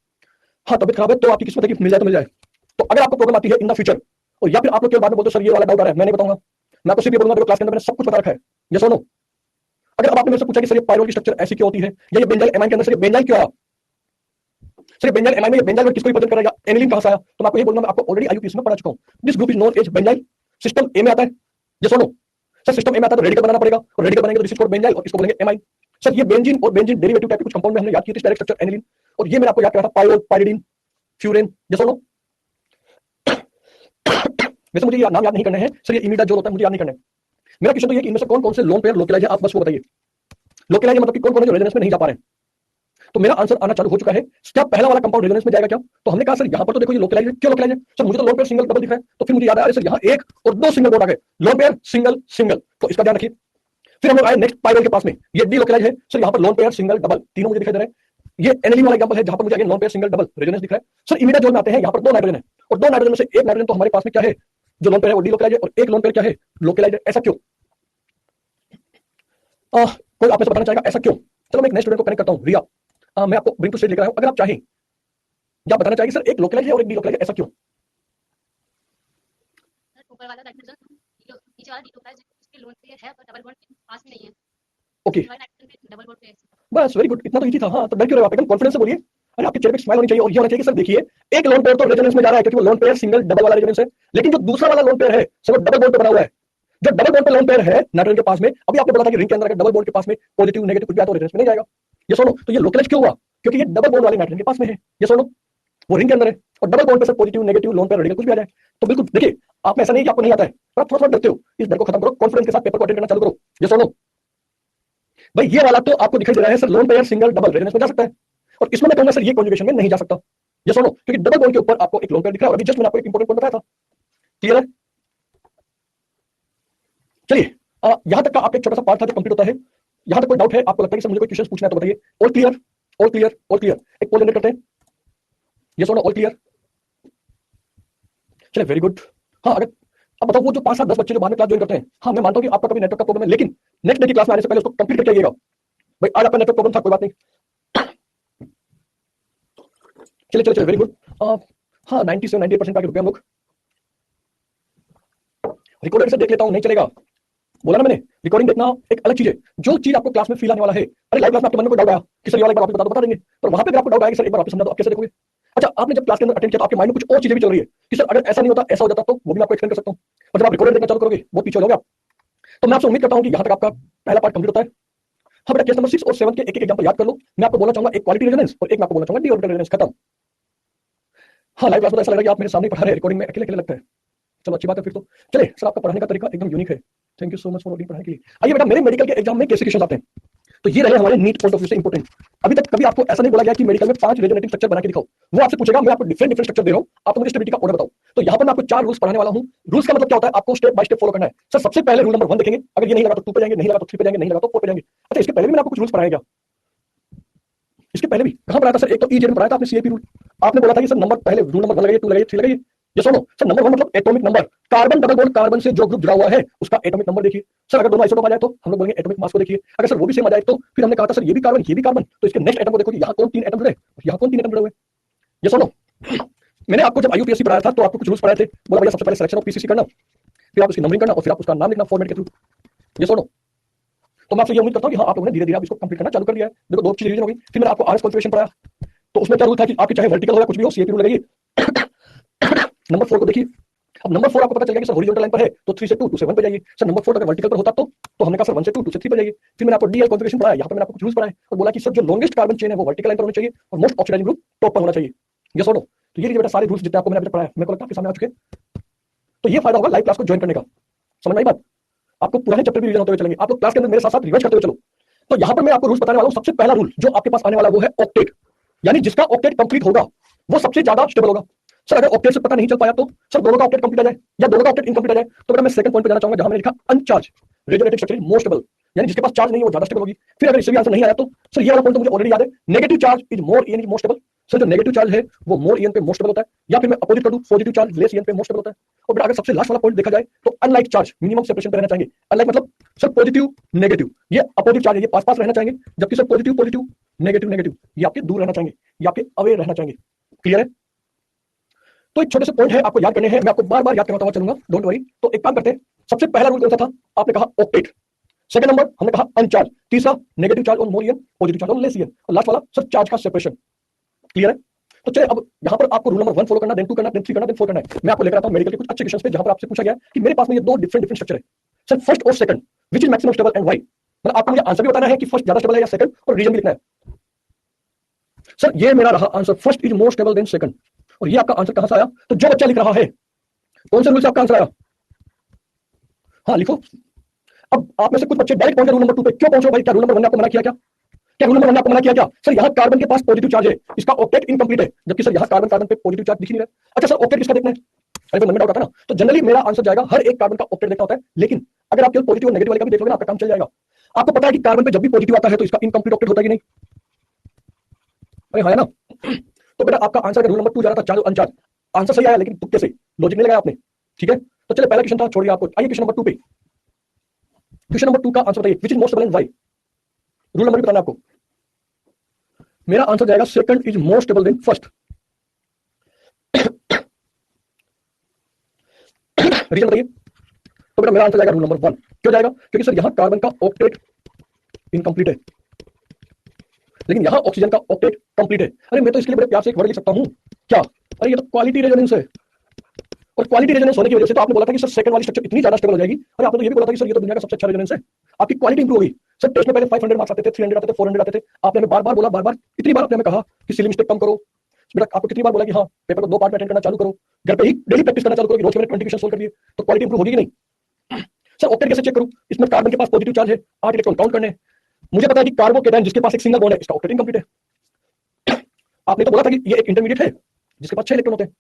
हाँ तबियत खराब है तो आपकी किस्मत है कि मिल जाए तो मिल जाए। तो अगर आपको प्रॉब्लम आती है इन द फ्यूचर, और या फिर आप लोग के बाद में बोलते हो सर ये वाला डाउट आ रहा है, मैं नहीं बताऊंगा। मैं तो सिर्फ ये बोलूंगा देखो क्लास के अंदर मैंने सब कुछ बता रखा है। ये सुनो, अगर अब आपने मेरे से पूछा कि सर ये पायरोल की स्ट्रक्चर ऐसी क्यों होती है, या ये बेंजाइल एमाइन के अंदर सर ये बेंजाइल क्यों आया, सर ये बेंजाइल एमाइन में बेंजाइल वर्ड किसको रिप्रेजेंट करेगा, एनिलीन कहां से आया, तो मैं आपको ये बोलूंगा, मैं आपको ऑलरेडी आईयूपीएसी में पढ़ा चुका हूं। This group is known as benzyl. System A में आता है, यस और नो? सर सिस्टम ए में आता है तो रेडिकल बनाना पड़ेगा, और रेडिकल बनाएंगे तो दिस इज कॉल्ड बेंजाइल और इसको बोलेंगे एमाइन। सर ये बेंजीन और बेंजीन डेरिवेटिव टाइप के कुछ कंपाउंड में हमने याद किए थे, डायरेक्ट स्ट्रक्चर एनिलीन, और ये मैंने आपको याद किया था पायोल, पाइरिडीन, फ्यूरेन, यस और नो? वैसे मुझे ये नाम याद नहीं करने हैं सर, ये इमिडाजोल होता है, मुझे याद नहीं करने। मेरा क्वेश्चन तो ये कि इनमें से कौन कौन से लोन पेयर लोकलाइज है, आप बस वो बताइए। लोकलाइज मतलब कि कौन कौन है जो रेजोनेंस में नहीं जा पा रहे हैं। तो मेरा आंसर आना चालू हो चुका है। क्या पहला वाला कंपाउंड रेजोनेंस में जाएगा क्या? तो हमने कहा सर यहां पर तो देखो ये लोकलाइज है, क्यों लोकलाइज है सर, मुझे तो लोन पेयर सिंगल डबल दिख रहा है, तो फिर मुझे याद आया सर यहाँ एक और दो सिंगल बोर्ड आ गए, लोन पेयर सिंगल सिंगल, तो इसका ध्यान रखिए। फिर हम लोग आए नेक्स्ट पाइरोल के पास में, ये डी लोकलाइज है सर, यहाँ पर लोन पेयर सिंगल डबल तीनों मुझे दिखाई दे रहे हैं। ये एनिलीन वाला एग्जांपल है जहां पर मुझे again lone pair single double resonance दिख रहा है। सर इमिडाजोल में आते हैं, यहाँ पर दो नाइट्रोजन है, और दो नाइट्रोजन में से एक नाइट्रोजन तो हमारे पास में क्या है, जो लोन पेयर है वो डी लोकलाइज है, और एक लोन पेयर क्या है, लोकलाइज है। ऐसा क्यों? कोई आप में से बताना चाहेगा ऐसा क्यों? चलो मैं एक नेक्स्ट स्टूडेंट को कनेक्ट करता हूं, रिया। मैं आपको ब्रिंग टू स्टेज लेकर आया हूं, अगर आप चाहें या बताना चाहिए सर एक लोकलाइज है और एक डी लोकलाइज है, ऐसा क्यों? ऊपर वाला नाइट्रोजन नीचे वाला डी लोकलाइज है, उसके लोन पेयर है पर डबल बॉन्ड पास में नहीं है। ओके नाइट्रोजन पे डबल बॉन्ड पे है। बस वेरी गुड, इतना तो इजी था। हाँ तो डर क्यों रहे हो आप, एकदम कॉन्फिडेंस से बोलिए। अरे आपके चेहरे पे स्माइल होनी चाहिए, और ये होना चाहिए कि सर देखिए एक लोन पेयर तो रेजोनेंस में जा रहा है क्योंकि वो लोन पेयर सिंगल डबल वाला रेजोनेंस है, लेकिन जो दूसरा वाला लोन पेयर है सर वो डबल बॉन्ड पे बना हुआ है। जो डबल बॉन्ड पे लोन पेयर है नाइट्रोजन के पास में, अभी आपने बोला था कि रिंग के अंदर अगर डबल बॉन्ड के पास में पॉजिटिव नेगेटिव कुछ भी आता तो रेजोनेंस में नहीं जाएगा, ये सुनो। तो ये लोकलाइज क्यों हुआ? क्योंकि ये डबल बॉन्ड वाले नाइट्रोजन के पास में है, ये सुनो, वो रिंग के अंदर है, और डबल बॉन्ड पे sir positive negative lone pair radical कुछ भी आ जाए। तो बिल्कुल देखिए, आप में ऐसा नहीं कि आपको नहीं आता है, पर आप थोड़ा थोड़ा डरते हो, इस डर को खत्म करो, कॉन्फिडेंस के साथ पेपर को अटेंड करना चालू करो, ये सुनो। भाई ये वाला तो आपको दिखाई दे रहा है sir, lone pair single double resonance में जा सकता है, और इसमें मैं कहूंगा सर ये कॉन्जुगेशन में नहीं जा सकता, ये सुनो, क्योंकि डबल बॉन्ड के ऊपर आपको एक लोन पेयर दिख रहा है, और अभी जस्ट मैंने आपको एक इंपॉर्टेंट पॉइंट बताया था। क्लियर है? चलिए यहां तक का आपका एक छोटा सा पार्ट था जो कंप्लीट होता है। यहां तक कोई डाउट है, आपको लगता है कि सर मुझे कोई क्वेश्चन पूछना है तो बताइए। और क्लियर, और क्लियर, और क्लियर, एक पोल जनरेट करते हैं, ये सुनो, और क्लियर। चलिए वेरी गुड। हाँ अगर अब बताओ वो जो 5 7 10 बच्चे जो बाद में क्लास ज्वाइन करते हैं, हाँ मैं मानता हूं कि आपका कभी नेटवर्क का प्रॉब्लम है, लेकिन नेक्स्ट डे की क्लास में आने से पहले उसको कंप्लीट करके आइएगा। भाई आज आपका नेटवर्क प्रॉब्लम था, कोई बात नहीं। चलिए चलिए चलिए वेरी गुड। हाँ 90 से 98% पे रुके हम लोग। रिकॉर्डेड से देख लेता हूं, नहीं चलेगा, बोला ना मैंने, रिकॉर्डिंग देखना एक अलग चीज है। जो चीज आपको क्लास में फील आने वाला है, अरे लाइव क्लास में आपके मन में कोई डाउट आया कि सर ये वाला एक बार वापस बता देंगे, पर वहां पे अगर आपको डाउट आएगा सर एक बार वापस समझा दो, आप कैसे देखोगे? अच्छा आपने जब क्लास के अंदर अटेंड किया तो आपके माइंड में कुछ और चीजें भी चल रही है कि सर अगर ऐसा नहीं होता ऐसा हो जाता, तो वो भी मैं आपको एक्सप्लेन कर सकता हूं, और जब आप रिकॉर्डेड देखना चालू करोगे वो पीछे हो जाओगे आप। तो मैं आपसे उम्मीद करता हूं कि यहां तक आपका पहला पार्ट कंप्लीट होता है। हाँ बेटा केस नंबर 6 और 7 के एक एक एग्जांपल याद कर लो। मैं आपको बोलना चाहूंगा एक क्वालिटी रेजोनेंस, और एक मैं आपको बोलना चाहूंगा डी ऑर्बिटल रेजोनेंस, खत्म। हाँ लाइव क्लास में ऐसा लग रहा है कि आप मेरे सामने पढ़ा रहे हैं, रिकॉर्डिंग में अकेले अकेले लगता है। चलो अच्छी बात है फिर तो। चलिए सर आपका पढ़ाने का तरीका एकदम यूनिक है, thank you so much for पढ़ाने के लिए। आइए बेटा मेरे मेडिकल के एग्जाम में कैसे क्वेश्चन आते हैं, तो ये रहे हमारे नीट पॉइंट ऑफ व्यू से इंपॉर्टेंट। अभी तक कभी आपको ऐसा नहीं बोला गया कि मेडिकल में 5 रेजोनेटिंग स्ट्रक्चर बना के दिखाओ, वो आपसे पूछेगा मैं आपको डिफरेंट डिफरेंट स्ट्रक्चर दे रहा हूं, आप मुझे स्टेबिलिटी का ऑर्डर बताओ। तो यहां पर मैं आपको 4 रूल्स पढ़ाने वाला हूं। रूल्स का मतलब क्या होता है, आपको स्टेप बाय स्टेप फॉलो करना है। सर सबसे पहले रूल नंबर 1 देखेंगे, अगर ये नहीं लगा तो 2 पे जाएंगे, नहीं लगा तो 3 पे जाएंगे, नहीं लगा तो 4 पे जाएंगे। अच्छा इसके पहले भी मैंने आपको कुछ रूल्स पढ़ाया क्या? इसके पहले भी कहां पढ़ाया था सर? एक तो ई जेड में पढ़ाया था आपने, सीएपी रूल। आपने बोला था कि सर नंबर पहले रूल नंबर 1 लगाइए, 2 लगाइए, 3 लगाइए। ये सुनो सर नंबर 1 मतलब atomic number, carbon double bond carbon से जो ग्रुप जुड़ा हुआ है उसका एटॉमिक नंबर देखिए। सर अगर दोनों आइसोटोप आ जाए तो हम लोग बोलेंगे एटॉमिक मास को देखिए। अगर सर वो भी सेम आ जाए तो फिर हमने कहा था सर ये भी कार्बन ये भी कार्बन, तो इसके नेक्स्ट एटम को देखो कि यहाँ कौन 3 एटम जुड़े और यहाँ कौन 3 एटम जुड़े हुए। ये सुनो मैंने आपको जब आईयूपीएससी पढ़ाया था तो आपको कुछ रूल्स पढ़ाए थे, बोला भैया सबसे पहले सिलेक्शन ऑफ पीसीसी करना, फिर आप उसकी नंबरिंग करना, और फिर आप उसका नाम लिखना फॉर्मेट के थ्रू। ये सुनो तो मैं आपसे ये उम्मीद करता हूं कि हाँ आप लोगों ने धीरे धीरे आप इसको कंप्लीट करना चालू कर दिया है। देखो 2 चीज रिवीजन हो गई। फिर मैंने आपको आरएस कॉन्फ़िगरेशन पढ़ाया, तो उसमें क्या रूल था कि आपके चाहे वर्टिकल हो या कुछ भी हो, सीएपी रूल लगाइए। नंबर 4 को देखिए, अब नंबर 4 आपको पता चल गया कि सर हॉरिजॉन्टल लाइन पर है तो 3 से 2 2 से 1 पे जाइए। सर नंबर 4 अगर वर्टिकल पर होता तो हमने कहा सर 1 से 2 2 से 3 पे जाइए। फिर मैंने आपको डीएल कॉन्फ़िगरेशन पढ़ाया, यहां पे मैंने आपको कुछ रूल्स पढ़ाए और बोला कि सर जो लॉन्गेस्ट कार्बन चेन है वो वर्टिकल लाइन पर होनी चाहिए और मोस्ट ऑक्सीडाइजिंग ग्रुप टॉप पर होना चाहिए। ये सुनो तो ये बेटा सारे रूल्स जितने आपको मैंने अभी तक पढ़ाया मेरे को लगता है आपके सामने आ चुके हैं। तो ये फायदा होगा लाइव क्लास को ज्वाइन करने का, समझ आई बात? आपको पुराने चैप्टर भी रिवीजन होते हुए चलेंगे, आप लोग क्लास के अंदर मेरे साथ साथ रिवाइज करते हुए चलो। तो यहां पर मैं आपको रूल्स बताने वाला हूं। सबसे पहला रूल जो आपके पास आने वाला वो है ऑक्टेट, यानी जिसका ऑक्टेट कंप्लीट होगा वो सबसे ज्यादा स्टेबल होगा। सर अगर ऑक्टेट से पता नहीं चल पाया तो सर दोनों का ऑक्टेट कंप्लीट आ जाए या दोनों का ऑक्टेट इनकम्प्लीट आ जाए, तो बेटा मैं सेकंड पॉइंट पे जाना चाहूंगा जहां मैंने लिखा अनचार्ज रेजोनेटिव स्ट्रक्चर मोस्ट स्टेबल, यानी जिसके पास चार्ज नहीं है वो ज्यादा स्टेबल होगी। फिर अगर इससे भी आंसर नहीं आया तो सर ये वाला पॉइंट तो मुझे ऑलरेडी याद है, negative charge is more EN is most stable. Sir जो नेगेटिव चार्ज है वो मोर ईएन पे मोस्ट स्टेबल होता है, या फिर मैं अपोजिट कर दूं पॉजिटिव चार्ज लेस ईएन पे मोस्ट स्टेबल होता है। और बेटा अगर सबसे लास्ट वाला पॉइंट देखा जाए तो अनलाइक चार्ज मिनिमम सेपरेशन पे रहना चाहेंगे। अनलाइक मतलब सर पॉजिटिव नेगेटिव, ये अपोजिट चार्ज है, ये पास पास रहना चाहेंगे, जबकि sir positive positive negative negative ये आपके दूर रहना चाहेंगे, ये आपके अवे रहना चाहेंगे। क्लियर है? तो एक छोटे से पॉइंट है आपको याद करने हैं, मैं आपको बार बार याद करवाता हुआ चलूंगा, डोंट वरी। तो एक काम करते हैं, सबसे पहला रूल कौन सा था? आपने कहा ऑक्टेट। सेकंड नंबर हमने कहा अनचार्ज। तीसरा negative charge on more EN, positive charge on less EN, और लास्ट वाला सर चार्ज का सेपरेशन। क्लियर है? तो चलिए अब यहाँ पर आपको रूल नंबर 1 फॉलो करना, देन 2 करना, देन 3 करना, देन 4 करना है। मैं आपको लेकर आता हूँ मेडिकल के कुछ अच्छे क्वेश्चंस पे जहां पर आपसे पूछा गया है कि मेरे पास में ये दो डिफरेंट डिफरेंट स्ट्रक्चर है सर, फर्स्ट और second, which is maximum stable and why. मतलब आपको मुझे आंसर भी बताना है कि फर्स्ट ज्यादा स्टेबल है या सेकंड, और रीजन भी लिखना है। सर ये मेरा रहा answer, first is more stable then second. और ये आपका आंसर कहां से आया? तो जो बच्चा लिख रहा है कौन से रूल से आपका आंसर आया? हाँ लिखो। अब आप में से कुछ बच्चे डायरेक्ट पहुंचे रूल नंबर 2 पे। क्यों पहुंचे भाई? क्या रूल नंबर 1 ने आपको मना किया? क्या रूल नंबर 1 ने आपको मना किया? क्या सर यहाँ कार्बन के पास पॉजिटिव चार्ज है, इसका ऑक्टेट इनकम्प्लीट है, जबकि सर यहाँ कार्बन कार्बन पे पॉजिटिव चार्ज दिख नहीं रहा। अच्छा सर ऑक्टेट किसका देखना है? अरे मन में डाउट आता ना, तो जनरली मेरा आंसर जाएगा हर एक कार्बन का ऑक्टेट देखना होता है, लेकिन अगर आप केवल पॉजिटिव और नेगेटिव वाले का भी देख लोगे ना, आपका काम चल जाएगा। आपको पता है कि कार्बन पे जब भी पॉजिटिव आता है तो इसका इनकम्प्लीट ऑक्टेट होता है कि नहीं? अरे हाँ ना। तो बेटा आपका आंसर रूल नंबर 2 जा रहा था चार्ज और अनचार्ज। आंसर सही आया लेकिन तुक्के से, लॉजिक नहीं लगाया आपने। ठीक है, तो चलिए पहला क्वेश्चन था, छोड़िए आपको। आइए क्वेश्चन नंबर 2 पे। क्वेश्चन नंबर 2 का आंसर बताइए, which is most stable and why. Rule number भी बताना आपको। मेरा आंसर जाएगा second is more stable than first. Reason बताइए। तो बेटा मेरा आंसर जाएगा रूल नंबर 1। क्यों जाएगा? क्योंकि सर यहां कार्बन का ऑक्टेट इनकम्प्लीट है, लेकिन यहां ऑक्सीजन का ऑक्टेट कंप्लीट है। अरे मैं तो इसके लिए बड़े प्यार से एक वर्ड लिख सकता हूं, क्या? अरे ये तो क्वालिटी रेजोनेंस है, और क्वालिटी रेजोनेंस होने की वजह से तो आपने बोला था कि सर सेकंड वाली स्ट्रक्चर इतनी ज्यादा स्टेबल हो जाएगी। अरे आपने तो ये भी बोला था कि सर ये तो दुनिया का सबसे अच्छा रेजोनेंस है, आपकी क्वालिटी इंप्रूव होगी। सर टेस्ट में पहले 500 मार्क्स आते थे, 300 आते थे, 400 आते थे। आपने हमें बार बार बोला, बार बार इतनी बार आपने हमें कहा कि सिली मिस्टेक कम करो। बेटा आपको कितनी बार बोला कि हाँ पेपर को 2 पार्ट में अटेंड करना चालू करो, घर पे ही डेली प्रैक्टिस करना चालू करो कि रोज के मैंने 20 क्वेश्चन सोल्व कर दिए, तो क्वालिटी इंप्रूव होगी कि नहीं? सर ऑक्टेट कैसे चेक करूं? इसमें कार्बन के पास पॉजिटिव चार्ज है, 8 इलेक्ट्रॉन काउंट करने। मुझे पता है कि कार्बोकेटायन जिसके पास एक सिंगल बॉन्ड है, इसका ऑक्टेट इनकम्प्लीट है। आपने तो बोला था कि ये एक इंटरमीडिएट है जिसके पास 6 इलेक्ट्रॉन होते हैं।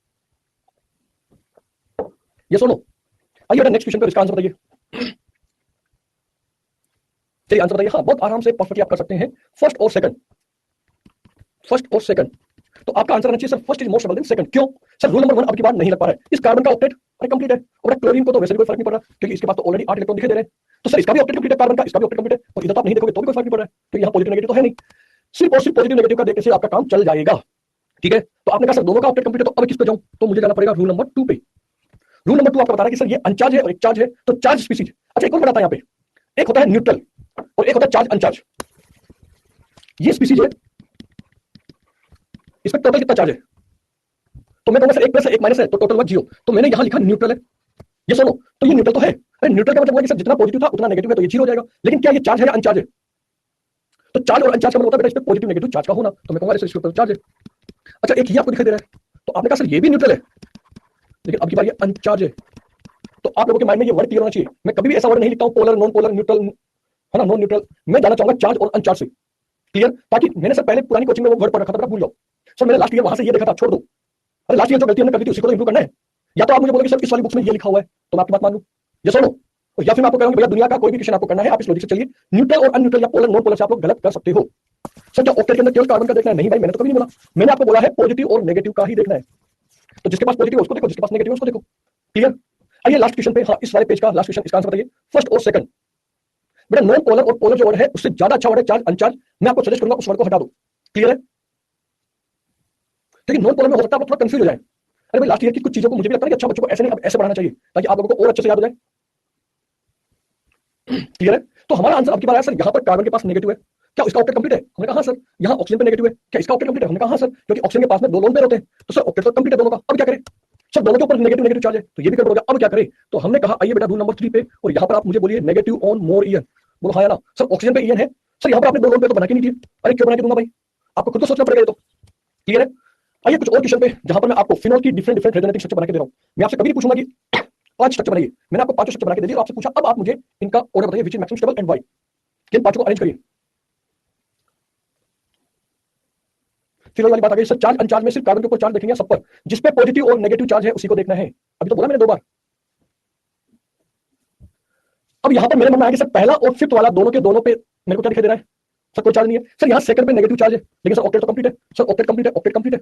ये सुनो। आइए बेटा नेक्स्ट क्वेश्चन पे इसका आंसर बताइए। चलिए आंसर बताइए। हाँ बहुत आराम से परफेक्टली आप कर सकते हैं, फर्स्ट और सेकंड, फर्स्ट और सेकंड। तो आपका आंसर आना चाहिए sir first is most stable then second. क्यों? सर रूल नंबर 1 अब की बार नहीं लग पा रहा है। इस कार्बन का ऑक्टेट अरे कंप्लीट है, और क्लोरीन को तो वैसे भी कोई फर्क नहीं पड़ रहा क्योंकि इसके पास तो ऑलरेडी 8 इलेक्ट्रॉन दिखाई दे रहे हैं। तो सर इसका भी ऑक्टेट कंप्लीट है, कार्बन का, इसका भी ऑक्टेट कंप्लीट है, और इधर तो आप नहीं देखोगे तो भी कोई फर्क नहीं पड़ रहा है, तो यहाँ पॉजिटिव नेगेटिव तो है नहीं। सिर्फ और सिर्फ पॉजिटिव नेगेटिव का देखने से आपका काम चल जाएगा। ठीक है, तो आपने कहा सर दोनों का ऑक्टेट कंप्लीट है, तो अब किस पे जाऊं? तो मुझे जाना पड़ेगा रूल नंबर 2 पे। रूल नंबर 2 आपका बता रहा है कि सर ये अनचार्ज है और एक चार्ज है, तो चार्ज स्पीसीज। अच्छा एक और बताता है यहाँ पे, एक होता है न्यूट्रल और एक होता है चार्ज अनचार्ज। ये स्पीसीज है, इसमें टोटल कितना चार्ज है? तो मैं कहूंगा सर 1 प्लस है 1 माइनस है, तो टोटल हुआ 0। तो मैंने यहां लिखा न्यूट्रल है। ये सुनो, तो ये न्यूट्रल तो है। अरे न्यूट्रल का मतलब हुआ कि सर जितना पॉजिटिव था उतना नेगेटिव है, तो ये 0 हो जाएगा। लेकिन क्या ये चार्ज है या अनचार्ज है? तो चार्ज और अनचार्ज का मतलब होता है बेटा इस पे पॉजिटिव नेगेटिव चार्ज का होना, तो मैं कहूंगा सर इसके ऊपर चार्ज है। अच्छा एक ही आपको दिखाई दे रहा है, तो आपने कहा सर ये भी न्यूट्रल है, लेकिन अब की बार ये अनचार्ज है। तो आप लोगों के माइंड में ये वर्ड क्लियर होना चाहिए। मैं कभी भी ऐसा वर्ड नहीं लिखता हूं पोलर, नॉन पोलर, न्यूट्रल, है ना, नॉन न्यूट्रल। मैं जाना चाहूंगा चार्ज और अनचार्ज से। क्लियर? ताकि मैंने सर पहले पुरानी कोचिंग में वो वर्ड पढ़ रखा था, भूल जाओ। सर मैंने लास्ट ईयर वहां से ये देखा था, छोड़ दो। अरे लास्ट ईयर जो गलती हमने कर दी थी उसी को तो इंप्रूव करना है। या तो आप मुझे बोलोगे सर इस वाली बुक्स में ये लिखा हुआ है, तो मैं आपकी बात मान लूं, ये सुनो। तो या फिर मैं आपको कहूंगा भैया दुनिया का कोई भी क्वेश्चन आपको करना है आप इस लॉजिक से चलिए, न्यूट्रल और अनन्यूट्रल या पोलर नॉन पोलर से आप लोग गलत कर सकते हो। सर क्या ऑक्टेट के अंदर केवल कार्बन का देखना है? नहीं भाई, मैंने तो कभी नहीं बोला। मैंने आपको बोला है पॉजिटिव और नेगेटिव का ही देखना है। तो जिसके पास पॉजिटिव है उसको देखो, जिसके पास नेगेटिव है उसको देखो। क्लियर? आइए लास्ट क्वेश्चन पे। हाँ इस वाले पेज का लास्ट क्वेश्चन, इसका आंसर बताइए फर्स्ट और सेकंड। बेटा नॉन पोलर और पोलर जो वर्ड है उससे ज्यादा अच्छा वर्ड है चार्ज अनचार्ज। मैं आपको सजेस्ट करूंगा उस वर्ड को हटा दो। क्लियर है? क्योंकि नॉन पोलर में हो सकता है आप थोड़ा कंफ्यूज हो जाए। अरे भाई लास्ट ईयर की कुछ चीजों को मुझे भी लगता है कि अच्छा बच्चों को ऐसे नहीं अब ऐसे पढ़ाना चाहिए ताकि आप लोगों को और अच्छे से याद हो जाए। क्लियर है? तो हमारा आंसर अब की बार आया सर यहाँ पर कार्बन के पास नेगेटिव है, क्या इसका ऑक्टेट कंप्लीट है? हमने कहा हाँ सर। यहाँ ऑक्सीजन पे नेगेटिव है, क्या इसका ऑक्टेट कंप्लीट है? हमने कहा हाँ सर, क्योंकि ऑक्सीजन के पास में 2 लोन पेयर होते हैं, तो सर ऑक्टेट तो कंप्लीट है दोनों का। अब क्या करें? सर दोनों के ऊपर नेगेटिव नेगेटिव चार्ज है, तो ये भी गड़बड़ हो गया। अब क्या करें? तो हमने कहा आइए बेटा रूल नंबर 3 पे, और यहाँ पर आप मुझे बोलिए नेगेटिव ऑन मोर ईयन। बोलो हाँ या ना? सर ऑक्सीजन पे ईयन है, सर यहाँ पर आपने 2 लोन पेयर तो बना के नहीं दिए। अरे क्यों बना के दूंगा भाई? आपको खुद को सोचना पड़ेगा ये तो। क्लियर है? आइए कुछ और क्वेश्चन पे जहां पर मैं आपको फिनॉल की डिफरेंट डिफरेंट रेजोनेटिंग स्ट्रक्चर बना के दे रहा हूं। मैं आपसे कभी नहीं पूछूंगा कि 5 स्ट्रक्चर बनाइए, मैंने आपको 5 स्ट्रक्चर बना के दे दिए और आपसे पूछा अब आप मुझे इनका ऑर्डर बताइए which is maximum stable and why. किन 5 को अरेंज करिए। फिनॉल वाली बात आ गई। सर चार्ज अनचार्ज में सिर्फ कार्बन के ऊपर चार्ज देखेंगे सब पर, जिस पे पॉजिटिव और नेगेटिव चार्ज है उसी को देखना है। अभी तो बोला मैंने 2 बार। अब यहां पर मेरे मन में आया कि सर पहला और फिफ्थ वाला दोनों के दोनों पे मेरे को क्या दिखाई दे रहा है? सर कोई चार्ज नहीं है। सर यहाँ सेकंड पे नेगेटिव चार्ज है, लेकिन सर ऑक्टेट तो कंप्लीट है। सर ऑक्टेट कंप्लीट है, ऑक्टेट कंप्लीट है।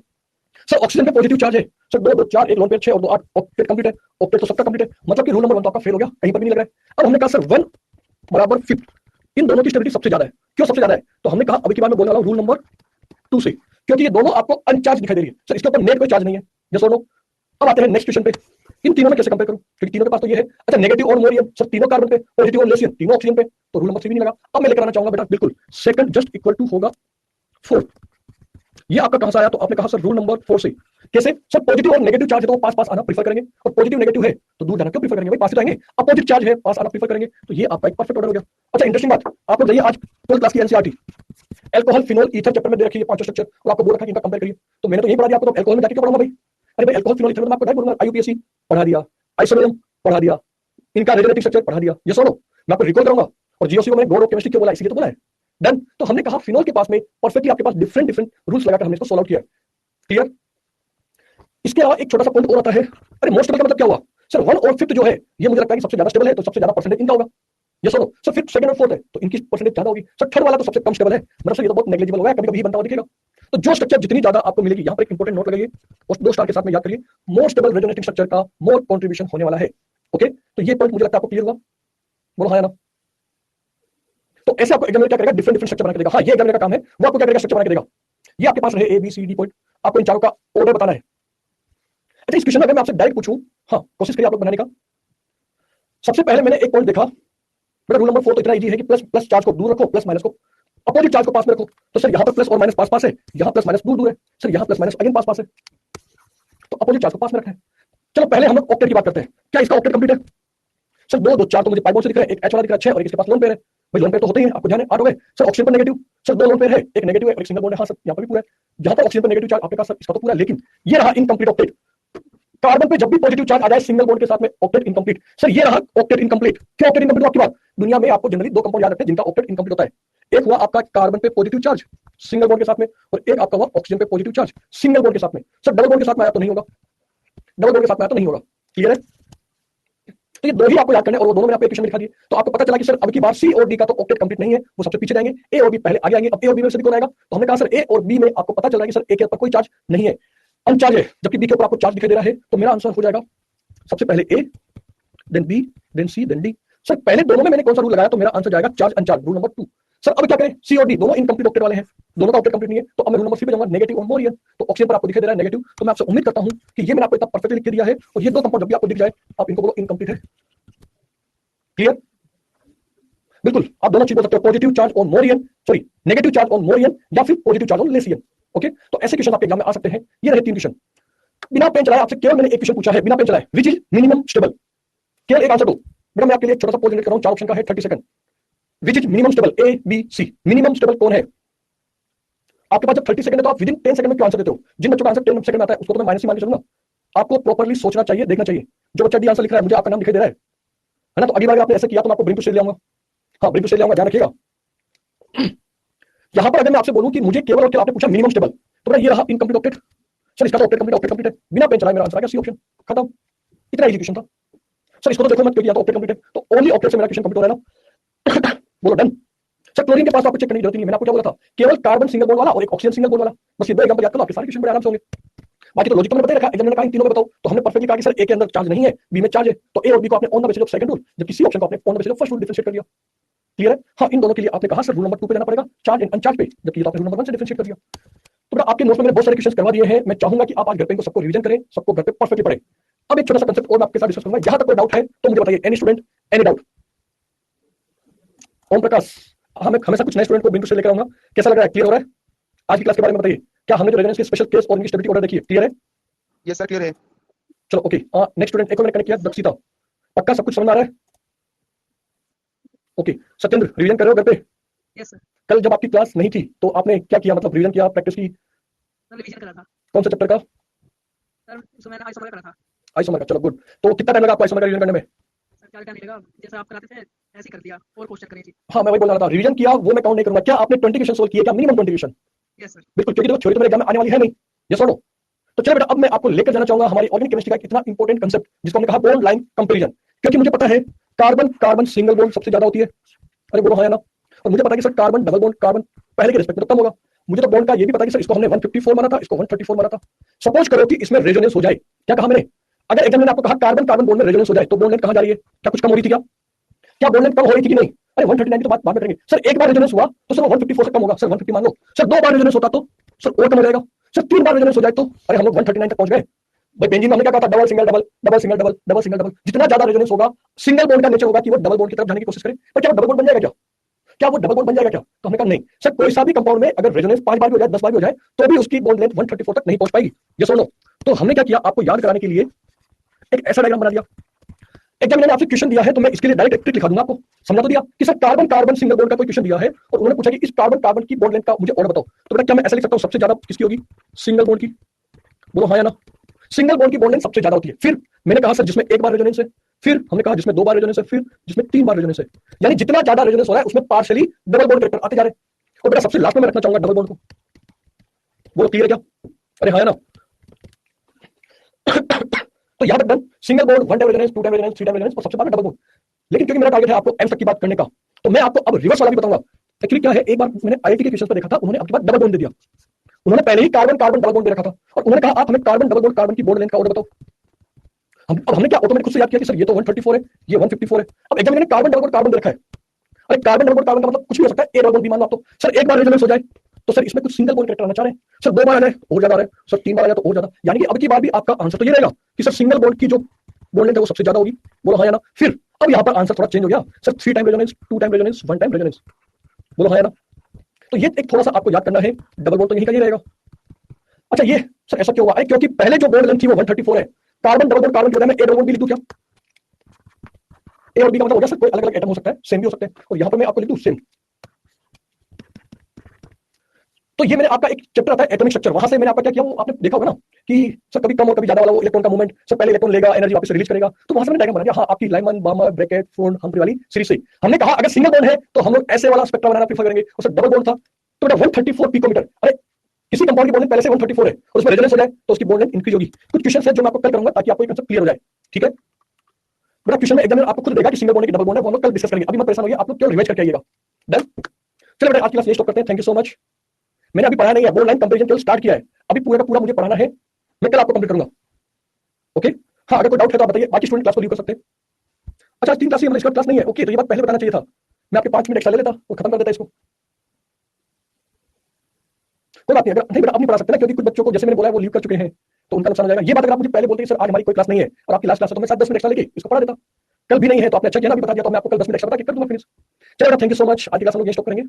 सर ऑक्सीजन पे पॉजिटिव चार्ज है, सर 2 2 4 1 लोन पेयर 6 और 2 8 ऑक्टेट कंप्लीट है। ऑक्टेट तो सबका कंप्लीट है, मतलब कि रूल नंबर 1 तो आपका फेल हो गया, कहीं पर भी नहीं लग रहा है। अब हमने कहा सर 1 बराबर 5 इन दोनों की स्टेबिलिटी सबसे ज्यादा है। क्यों सबसे ज्यादा है? तो हमने कहा अभी की बार मैं बोलने वाला हूं रूल नंबर 2 से, क्योंकि ये दोनों आपको अनचार्ज दिखाई दे रही है। सर इसके ऊपर नेट कोई चार्ज नहीं है। यस और नो? अब आते हैं नेक्स्ट क्वेश्चन पे, इन तीनों में कैसे कंपेयर करूं, क्योंकि तीनों के पास तो ये है। अच्छा नेगेटिव और मोर ईयन, सर तीनों कार्बन पे, पॉजिटिव और लेस ईयन तीनों ऑक्सीजन पे, तो रूल नंबर 3 भी नहीं लगा। अब मैं लेकर आना चाहूंगा बेटा बिल्कुल सेकंड जस्ट इक्वल टू होगा 4। ये आपका कहां से आया? तो आपने कहा सर रूल नंबर 4 से। कैसे सर? पॉजिटिव और नेगेटिव चार्ज है तो वो पास पास आना प्रीफर करेंगे, और पॉजिटिव नेगेटिव है तो दूर जाना क्यों प्रीफर करेंगे भाई? पास ही तो आएंगे। अपोजिट चार्ज है पास आना प्रीफर करेंगे। तो ये आपका एक परफेक्ट ऑर्डर हो गया। अच्छा इंटरेस्टिंग बात, आप लोग जाइए आज 12th क्लास की NCERT alcohol phenol ether chapter में दे रखी है 5 स्ट्रक्चर, और आपको बोल रखा है कि इनका कंपेयर करिए। तो मैंने तो यही पढ़ा दिया आपको, तो अल्कोहल में जाके क्यों पढ़ूंगा भाई? अरे भाई अल्कोहल फिनोल ईथर में आपको डायरेक्ट बोलूंगा, आईयूपीएसी पढ़ा दिया, आइसोमेरियम पढ़ा दिया, इनका रेजोनेटिव स्ट्रक्चर पढ़ा दिया। ये सुनो मैं आपको रिकॉल करूंगा। और जीओसी को मैंने गॉड ऑफ केमिस्ट्री क्यों बोला? इसलिए तो बोला है। डन। तो हमने कहा फिनोल के पास में परफेक्टली आपके पास डिफरेंट डिफरेंट रूल्स लगाकर हमने इसको सॉल्व आउट किया। क्लियर? इसके अलावा एक छोटा सा पॉइंट और आता है। अरे मोस्ट स्टेबल का मतलब क्या हुआ सर? 1 और 5th जो है ये मुझे लगता है कि सबसे ज्यादा स्टेबल है, तो सबसे ज्यादा परसेंटेज इनका होगा। ये सुनो सर 5th 2nd और 4th है तो इनकी परसेंटेज ज्यादा होगी। सर 3rd वाला तो सबसे कम स्टेबल है, मतलब सर ये तो बहुत नेग्लिजिबल होगा, कभी कभी बनता हुआ दिखेगा। तो जो स्ट्रक्चर जितनी ज्यादा आपको मिलेगी, यहां पर एक इंपॉर्टेंट नोट लगाइए और 2 स्टार के साथ में याद करिए, मोर स्टेबल रेजोनेटिंग स्ट्रक्चर का मोर कंट्रीब्यूशन होने वाला है। ओके, तो ये पॉइंट मुझे लगता है आपको क्लियर हुआ। बोलो हाँ या ना? तो ऐसे आपको एग्जामिनर क्या करेगा? डिफरेंट डिफरेंट स्ट्रक्चर बना के देगा। हाँ, ये एग्जामिनर का काम है, वो आपको क्या करेगा? स्ट्रक्चर बना के देगा। ये आपके पास रहे A B C D point, आपको इन चारों का ऑर्डर बताना है। अच्छा इस क्वेश्चन में अगर मैं आपसे डायरेक्ट पूछूं, हाँ कोशिश करिए आप लोग बनाने का। सबसे पहले मैंने एक पॉइंट देखा, मेरा रूल नंबर 4 तो इतना इजी है कि प्लस प्लस चार्ज को दूर रखो, प्लस माइनस को अपोजिट चार्ज को पास में रखो। तो सर यहाँ पर प्लस और माइनस पास पास है, यहाँ प्लस माइनस दूर दूर है, सर यहाँ प्लस माइनस अगेन पास पास है, तो अपोजिट चार्ज को पास में रखना है। चलो पहले हम लोग ऑक्टेट की बात करते हैं। क्या इसका ऑक्टेट कंप्लीट है? सर 2 2 4 तो मुझे पाई बॉन्ड से दिख रहा है, एक एच वाला दिख रहा है 6 और एक इसके पास लोन पेयर है। भाई लोन पेयर तो होते ही हैं, आपको ध्यान है 8 हो गए। सर ऑक्सीजन पर नेगेटिव, सर 2 लोन पेयर है, एक नेगेटिव है और एक सिंगल बॉन्ड है। हाँ सर यहाँ पर भी पूरा है। जहां पर ऑक्सीजन पर नेगेटिव चार्ज आपके पास सर इसका तो पूरा है, लेकिन ये रहा इनकम्प्लीट ऑक्टेट। कार्बन पे जब भी पॉजिटिव चार्ज आ जाए सिंगल बॉन्ड के साथ में ऑक्टेट इनकम्प्लीट। सर ये रहा ऑक्टेट इनकम्प्लीट। क्यों ऑक्टेट इनकम्प्लीट? आपकी बात, दुनिया में आपको जनरली 2 कंपाउंड याद रखते हैं जिनका ऑक्टेट इनकम्प्लीट होता है। एक हुआ आपका कार्बन पे पॉजिटिव चार्ज सिंगल बॉन्ड के साथ में, और एक आपका हुआ ऑक्सीजन पे पॉजिटिव चार्ज सिंगल बॉन्ड के साथ में। सर डबल बॉन्ड के साथ में आया तो नहीं होगा, डबल बॉन्ड के साथ में आया तो नहीं होगा। क्लियर है? तो ये 2 ही आपको याद करने, और वो दोनों मैंने आपको इक्वेशन में दिखा दिए। तो आपको पता चला कि सर अब की बार सी और डी का तो ऑक्टेट कंप्लीट नहीं है, वो सबसे पीछे जाएंगे, ए और बी पहले आगे आएंगे। अब ए और बी में से कौन आएगा? तो हमने कहा सर ए और बी में आपको पता चल रहा है कि सर ए के ऊपर कोई चार्ज नहीं है, अनचार्ज है, जबकि बी के ऊपर आपको चार्ज दिखाई दे रहा है। तो मेरा आंसर हो जाएगा सबसे पहले ए, देन बी, देन सी, देन डी। सर पहले दोनों में मैंने कौन सा रूल लगाया? तो मेरा आंसर जाएगा चार्ज अनचार्ज, रूल नंबर 2। सर अब क्या करें? सी और डी दोनों इनकम्प्लीट ऑक्टेट वाले हैं, दोनों का ऑक्टेट कंप्लीट नहीं है, तो अब मैं रूल नंबर 3 पे जाऊंगा, नेगेटिव और मोरियन। तो ऑक्सीजन पर आपको दिखाई दे रहा है नेगेटिव, तो मैं आपसे उम्मीद करता हूं कि ये मैंने आपको इतना परफेक्टली लिख के दिया है, और ये 2 कंपाउंड जब भी आपको दिख जाए आप इनको बोलो इनकम्प्लीट है। क्लियर? बिल्कुल, आप दोनों चीज बोल सकते हो, positive charge on Mauryan, sorry negative charge on Mauryan, या फिर पॉजिटिव चार्ज ऑन लेसियन। ओके, तो ऐसे क्वेश्चन आपके एग्जाम में आ सकते हैं। ये रहे 3 क्वेश्चन। बिना पेन चलाए आपसे केवल मैंने एक क्वेश्चन पूछा है, बिना पेन चलाए, विच इज मिनिमम स्टेबल। केवल एक आंसर दो बेटा। मैं आपके लिए छोटा सा पोज जनरेट कर रहा हूं, 4 ऑप्शन का है, 30 second. Which is minimum stable, A B C, minimum stable कौन है? आपके पास जब 30 सेकंड है तो आप विदिन 10 सेकंड में क्यों आंसर देते हो? जिन बच्चों का आंसर 10 सेकंड में आता है उसको तो मैं माइनस ही मान के चलूंगा। आपको प्रॉपर्ली सोचना चाहिए, देखना चाहिए। जो बच्चा डी आंसर लिख रहा है, मुझे आपका नाम दिखाई दे रहा है ना? तो अगली बार आपने ऐसे किया तो मैं आपको ब्रिंग टू स्टेज ले आऊंगा। हाँ ब्रिंग टू स्टेज ले आऊंगा, ध्यान रखिएगा। यहां पर अगर मैं आपसे बोलूं कि मुझे केवल और केवल आपने पूछा मिनिमम स्टेबल, तो ये रहा इनकम्प्लीट ऑक्टेट। सर इसका तो ऑक्टेट कंप्लीट है, बिना पेन चलाए मेरा आंसर आ गया सी ऑप्शन, खत्म। इतना इजी क्वेश्चन था। सर इसको तो देखो मत, क्योंकि या तो ऑक्टेट कंप्लीट है, तो ओनली ऑक्टेट से मेरा क्वेश्चन कंप्लीट हो रहा है ना। बोलो डन। सर क्लोरीन के पास आपको चेक करने की जरूरत नहीं है, मैंने आपको क्या बोला था? केवल कार्बन सिंगल बॉन्ड वाला और एक ऑक्सीजन सिंगल बॉन्ड वाला, बस ये 2 एग्जांपल याद कर लो, आपके सारे क्वेश्चन बड़े आराम से होंगे। बाकी तो लॉजिक तो मैंने बता रखा, एग्जामिनर ने कहा इन तीनों में बताओ, तो हमने परफेक्टली कहा कि सर ए के अंदर चार्ज नहीं है, बी में चार्ज है, तो ए और बी को आपने on the basis of second rule, जबकि सी ऑप्शन को आपने on the basis of first rule differentiate कर दिया। क्लियर है? हाँ इन दोनों के लिए आपने कहा सर रूल नंबर 2 पे जाना पड़ेगा, चार्ज एंड अनचार्ज पे, जबकि ये तो आपने रूल नंबर 1 से डिफरेंशिएट कर दिया। तो बेटा आपके नोट्स में मैंने बहुत सारे क्वेश्चन करवा दिए हैं, मैं चाहूंगा कि आप आज घर पे इनको सबको रिवीजन करें, सबको घर पे परफेक्टली पढ़ें। अब एक छोटा सा कांसेप्ट और मैं आपके साथ डिस्कस करूंगा, जहां तक कोई डाउट है तो मुझे बताइए। Any student, any doubt? Om Prakash, मैं हमेशा कुछ नए स्टूडेंट को ब्रिंग टू स्टेज लेकर आऊंगा, कैसा लग रहा है? क्लियर हो रहा है? आज की क्लास के बारे में बताइए, क्या हमने जो रेजोनेंस के स्पेशल केस और इनकी स्टेबिलिटी ऑर्डर देखी है, क्लियर है? यस सर क्लियर है। चलो ओके, नेक्स्ट स्टूडेंट एक और मैंने कनेक्ट किया, दक्षिता, पक्का सब कुछ समझ में आ रहा है? ओके सत्येंद्र, रिवीजन कर रहे हो घर पे? Yes sir. कल जब आपकी क्लास नहीं थी तो आपने क्या किया, मतलब रिवीजन किया, प्रैक्टिस की? सर रिवीजन करा था कौन सा चैप्टर का? सर, उसमें मैंने आइसोमर करा था आइसोमर का, चलो गुड। तो कितना टाइम लगा आपको आइसोमर का रिवीजन करने में? सर। क्या टाइम मिलेगा, जैसे आप कराते थे ऐसे ही कर दिया, और क्वेश्चन करे थी। हाँ मैं वही बोल रहा था, रिवीजन किया वो मैं काउंट नहीं करूंगा। क्या आपने 20 क्वेश्चन सोल्व किए? क्या मिनिमम 20 क्वेश्चन? Yes sir. बिल्कुल, क्योंकि देखो थ्योरी तो मेरे एग्जाम में आने वाली है नहीं, यस और नो? तो चलो बेटा अब मैं आपको लेकर जाना चाहूंगा हमारी ऑर्गेनिक केमिस्ट्री का एक इतना इंपॉर्टेंट कंसेप्ट जिसको हमने कहा बॉन्ड लाइन कंपैरिजन। क्योंकि मुझे पता है कार्बन कार्बन सिंगल बॉन्ड सबसे ज्यादा होती है, अरे बोलो हाँ या ना? और मुझे पता है कि sir carbon double bond carbon पहले के रिस्पेक्ट में तो कम होगा। मुझे तो बॉन्ड का ये भी पता है कि सर इसको हमने 154 माना था, इसको 134 माना था। सपोज करो कि इसमें रेजोनेंस हो जाए, क्या कहा मैंने? अगर एग्जाम ने आपको कहा कार्बन कार्बन बॉन्ड में रेजोनेंस हो जाए तो बॉन्ड लेंथ कहां जा रही है? क्या कुछ कम हो रही थी? क्या बॉन्ड लेंथ कम हो रही थी कि नहीं? अरे 139 तो बाद में करेंगे। सर एक बार रेजोनेंस हुआ तो सर 154 से कम होगा, सर 150 मान लो। सर 2 बार रेजोनेंस होता तो सर और कम हो जाएगा। सर 3 बार रेजोनेंस हो जाए तो अरे हम लोग 139 तक पहुंच गए। भाई बेंजीन में हमने क्या कहा था? Double single double, double single double, double single double. जितना ज्यादा रेजोनेंस होगा, सिंगल बॉन्ड का नेचर होगा कि वो डबल बॉन्ड की तरफ जाने की कोशिश करे, पर क्या डबल बॉन्ड बन जाएगा क्या? क्या वो डबल बॉन्ड बन जाएगा क्या? तो हमने कहा नहीं सर, कोई सा भी कंपाउंड में अगर रेजोनेंस 5 बार भी हो जाए, 10 बार भी हो जाए, तो भी उसकी बॉन्ड लेंथ 134 तक नहीं पहुंच पाएगी। ये सुनो, तो हमने क्या किया, आपको याद कराने के लिए एक ऐसा डायग्राम बना दिया। एक जब मैंने आपसे क्वेश्चन दिया है तो मैं इसके लिए डायरेक्ट एक ट्रिक लिखा दूंगा, आपको समझा तो दिया कि sir carbon carbon single bond का कोई क्वेश्चन दिया है और उन्होंने पूछा कि इस कार्बन कार्बन की बॉन्ड लेंथ का मुझे ऑर्डर बताओ, तो बेटा क्या मैं ऐसा लिख सकता हूं सबसे ज्यादा किसकी होगी? सिंगल बॉन्ड की। बोलो हाँ या ना? सिंगल बॉन्ड की बॉन्ड लेंथ सबसे ज्यादा होती है। फिर मैंने कहा सर जिसमें एक बार रेजोनेंस है, फिर हमने कहा जिसमें 2 बार रेजोनेंस है, फिर जिसमें 3 बार रेजोनेंस है, यानी जितना ज्यादा रेजोनेंस हो रहा है उसमें पार्शियली डबल बॉन्ड कैरेक्टर आते जा रहे हैं। और बेटा सबसे लास्ट में मैं रखना चाहूंगा डबल बॉन्ड को। बोलो क्लियर है क्या? अरे हाँ या ना? तो यहां तक done. Single bond, 1 time resonance, 2 time resonance, 3 time resonance और सबसे बाद डबल बॉन्ड। लेकिन क्योंकि मेरा टारगेट है आपको एम तक की बात करने का, तो मैं आपको अब रिवर्स वाला भी बताऊंगा। एक्चुअली क्या है, एक बार मैंने आईआईटी के क्वेश्चन पर देखा था, उन्होंने आपके बाद डबल बॉन्ड दे दिया। उन्होंने पहले ही कार्बन कार्बन डबल बॉन्ड दे रखा था और उन्होंने कहा आप हमें कार्बन डबल बॉन्ड कार्बन की बॉन्ड लेंथ का ऑर्डर बताओ। अब हमने क्या ऑटोमेटिक खुद से याद किया कि सर ये तो 134 है, ये 154 है। अब एकदम मैंने कार्बन डबल बॉन्ड कार्बन दे रखा है। अरे कार्बन डबल बॉन्ड कार्बन का मतलब कुछ भी हो सकता है, ए डबल बॉन्ड भी मान लो आप। तो सर एक बार रेजोनेंस हो जाए तो सर इसमें कुछ सिंगल बॉन्ड कैरेक्टर आना चाह रहे हैं, सर 2 बार आ जाए और ज्यादा आ रहा है, सर 3 बार आ जाए तो और ज्यादा। यानी कि अब की बार भी आपका आंसर तो ये रहेगा कि सर सिंगल बॉन्ड की जो बॉन्ड लेंथ है वो सबसे ज्यादा होगी। बोलो हाँ या ना? फिर अब यहाँ पर आंसर थोड़ा चेंज हो गया, sir 3 time resonance, 2 time resonance, 1 time resonance. बोलो हाँ या ना? तो ये एक थोड़ा सा आपको याद करना है, डबल बॉन्ड तो यही का ही रहेगा। अच्छा ये सर ऐसा क्यों हुआ? क्योंकि पहले जो बॉन्ड लेंथ थी वो 134 है। कार्बन डबल बॉन्ड कार्बन की बजाय मैं ए डबल बॉन्ड भी लिख दूं क्या? ए और बी का मतलब हो गया सर कोई अलग अलग एटम हो सकता है, सेम भी हो सकते हैं, और यहां पर मैं आपको लिख दूं सेम। तो ये मैंने आपका एक चैप्टर आता है एटॉमिक स्ट्रक्चर, वहां से मैंने आपका क्या किया वो आपने देखा होगा ना कि सर कभी कम और कभी ज्यादा वाला वो इलेक्ट्रॉन का मूवमेंट, सर पहले इलेक्ट्रॉन लेगा एनर्जी वापस रिलीज करेगा, तो वहां से मैंने डायग्राम बना दिया। हाँ आपकी Lyman Barmer bracket Ford Humphry वाली सीरीज से हमने कहा अगर सिंगल बॉन्ड है तो हम लोग ऐसे वाला स्पेक्ट्रा बनाना प्रेफर करेंगे, और सर डबल बॉन्ड था तो बेटा 134 पिकोमीटर। अरे किसी कंपाउंड की बॉन्ड पहले से 134 है और उसमें रेजोनेंस हो जाए तो उसकी बॉन्ड लेंथ इंक्रीज होगी। कुछ क्वेश्चन है जो मैं आपको कल करूंगा ताकि आपको ये कंसेप्ट क्लियर हो जाए, ठीक है? बेटा क्वेश्चन में एग्जामिनर आपको खुद देगा कि सिंगल बॉन्ड की डबल बॉन्ड है, वो हम लोग कल डिस्कस करेंगे, अभी मत परेशान होइए, आप लोग केवल रिवाइज करके आइएगा। डन? चलो बेटा आज की क्लास ये स्टॉप करते हैं, थैंक यू सो मच। मैंने अभी पढ़ाया नहीं है, बॉन्ड लाइन कंपैरिजन केवल स्टार्ट किया है, अभी पूरा का पूरा मुझे पढ़ाना है, मैं कल आपको कंप्लीट करूंगा। ओके हाँ अगर कोई डाउट है तो आप बताइए, बाकी स्टूडेंट क्लास को लीव कर सकते हैं। अच्छा 3 क्लास इसका क्लास नहीं है, ओके तो ये बात पहले बताना चाहिए था, मैं आपके 5 मिनट एक्स्ट्रा ले लेता और खत्म कर देता इसको। कोई बात नहीं, अगर नहीं बेटा आप नहीं पढ़ा सकते ना, क्योंकि कुछ बच्चों को जैसे मैंने बोला वो लीव कर चुके हैं तो उनका नुकसान हो जाएगा। ये बात अगर आप मुझे पहले बोलते हैं सर आज हमारी कोई क्लास नहीं है और आपकी लास्ट क्लास है, तो मैं 7-10 मिनट एक्स्ट्रा लेके इसको पढ़ा देता। कल भी नहीं है तो आपने अच्छा किया ना, अभी बता दिया तो मैं आपको कल 10 मिनट एक्स्ट्रा बता के कर दूंगा फिनिश। चलो थैंक यू सो मच, आज की क्लास हम लोग ये स्टॉप करेंगे।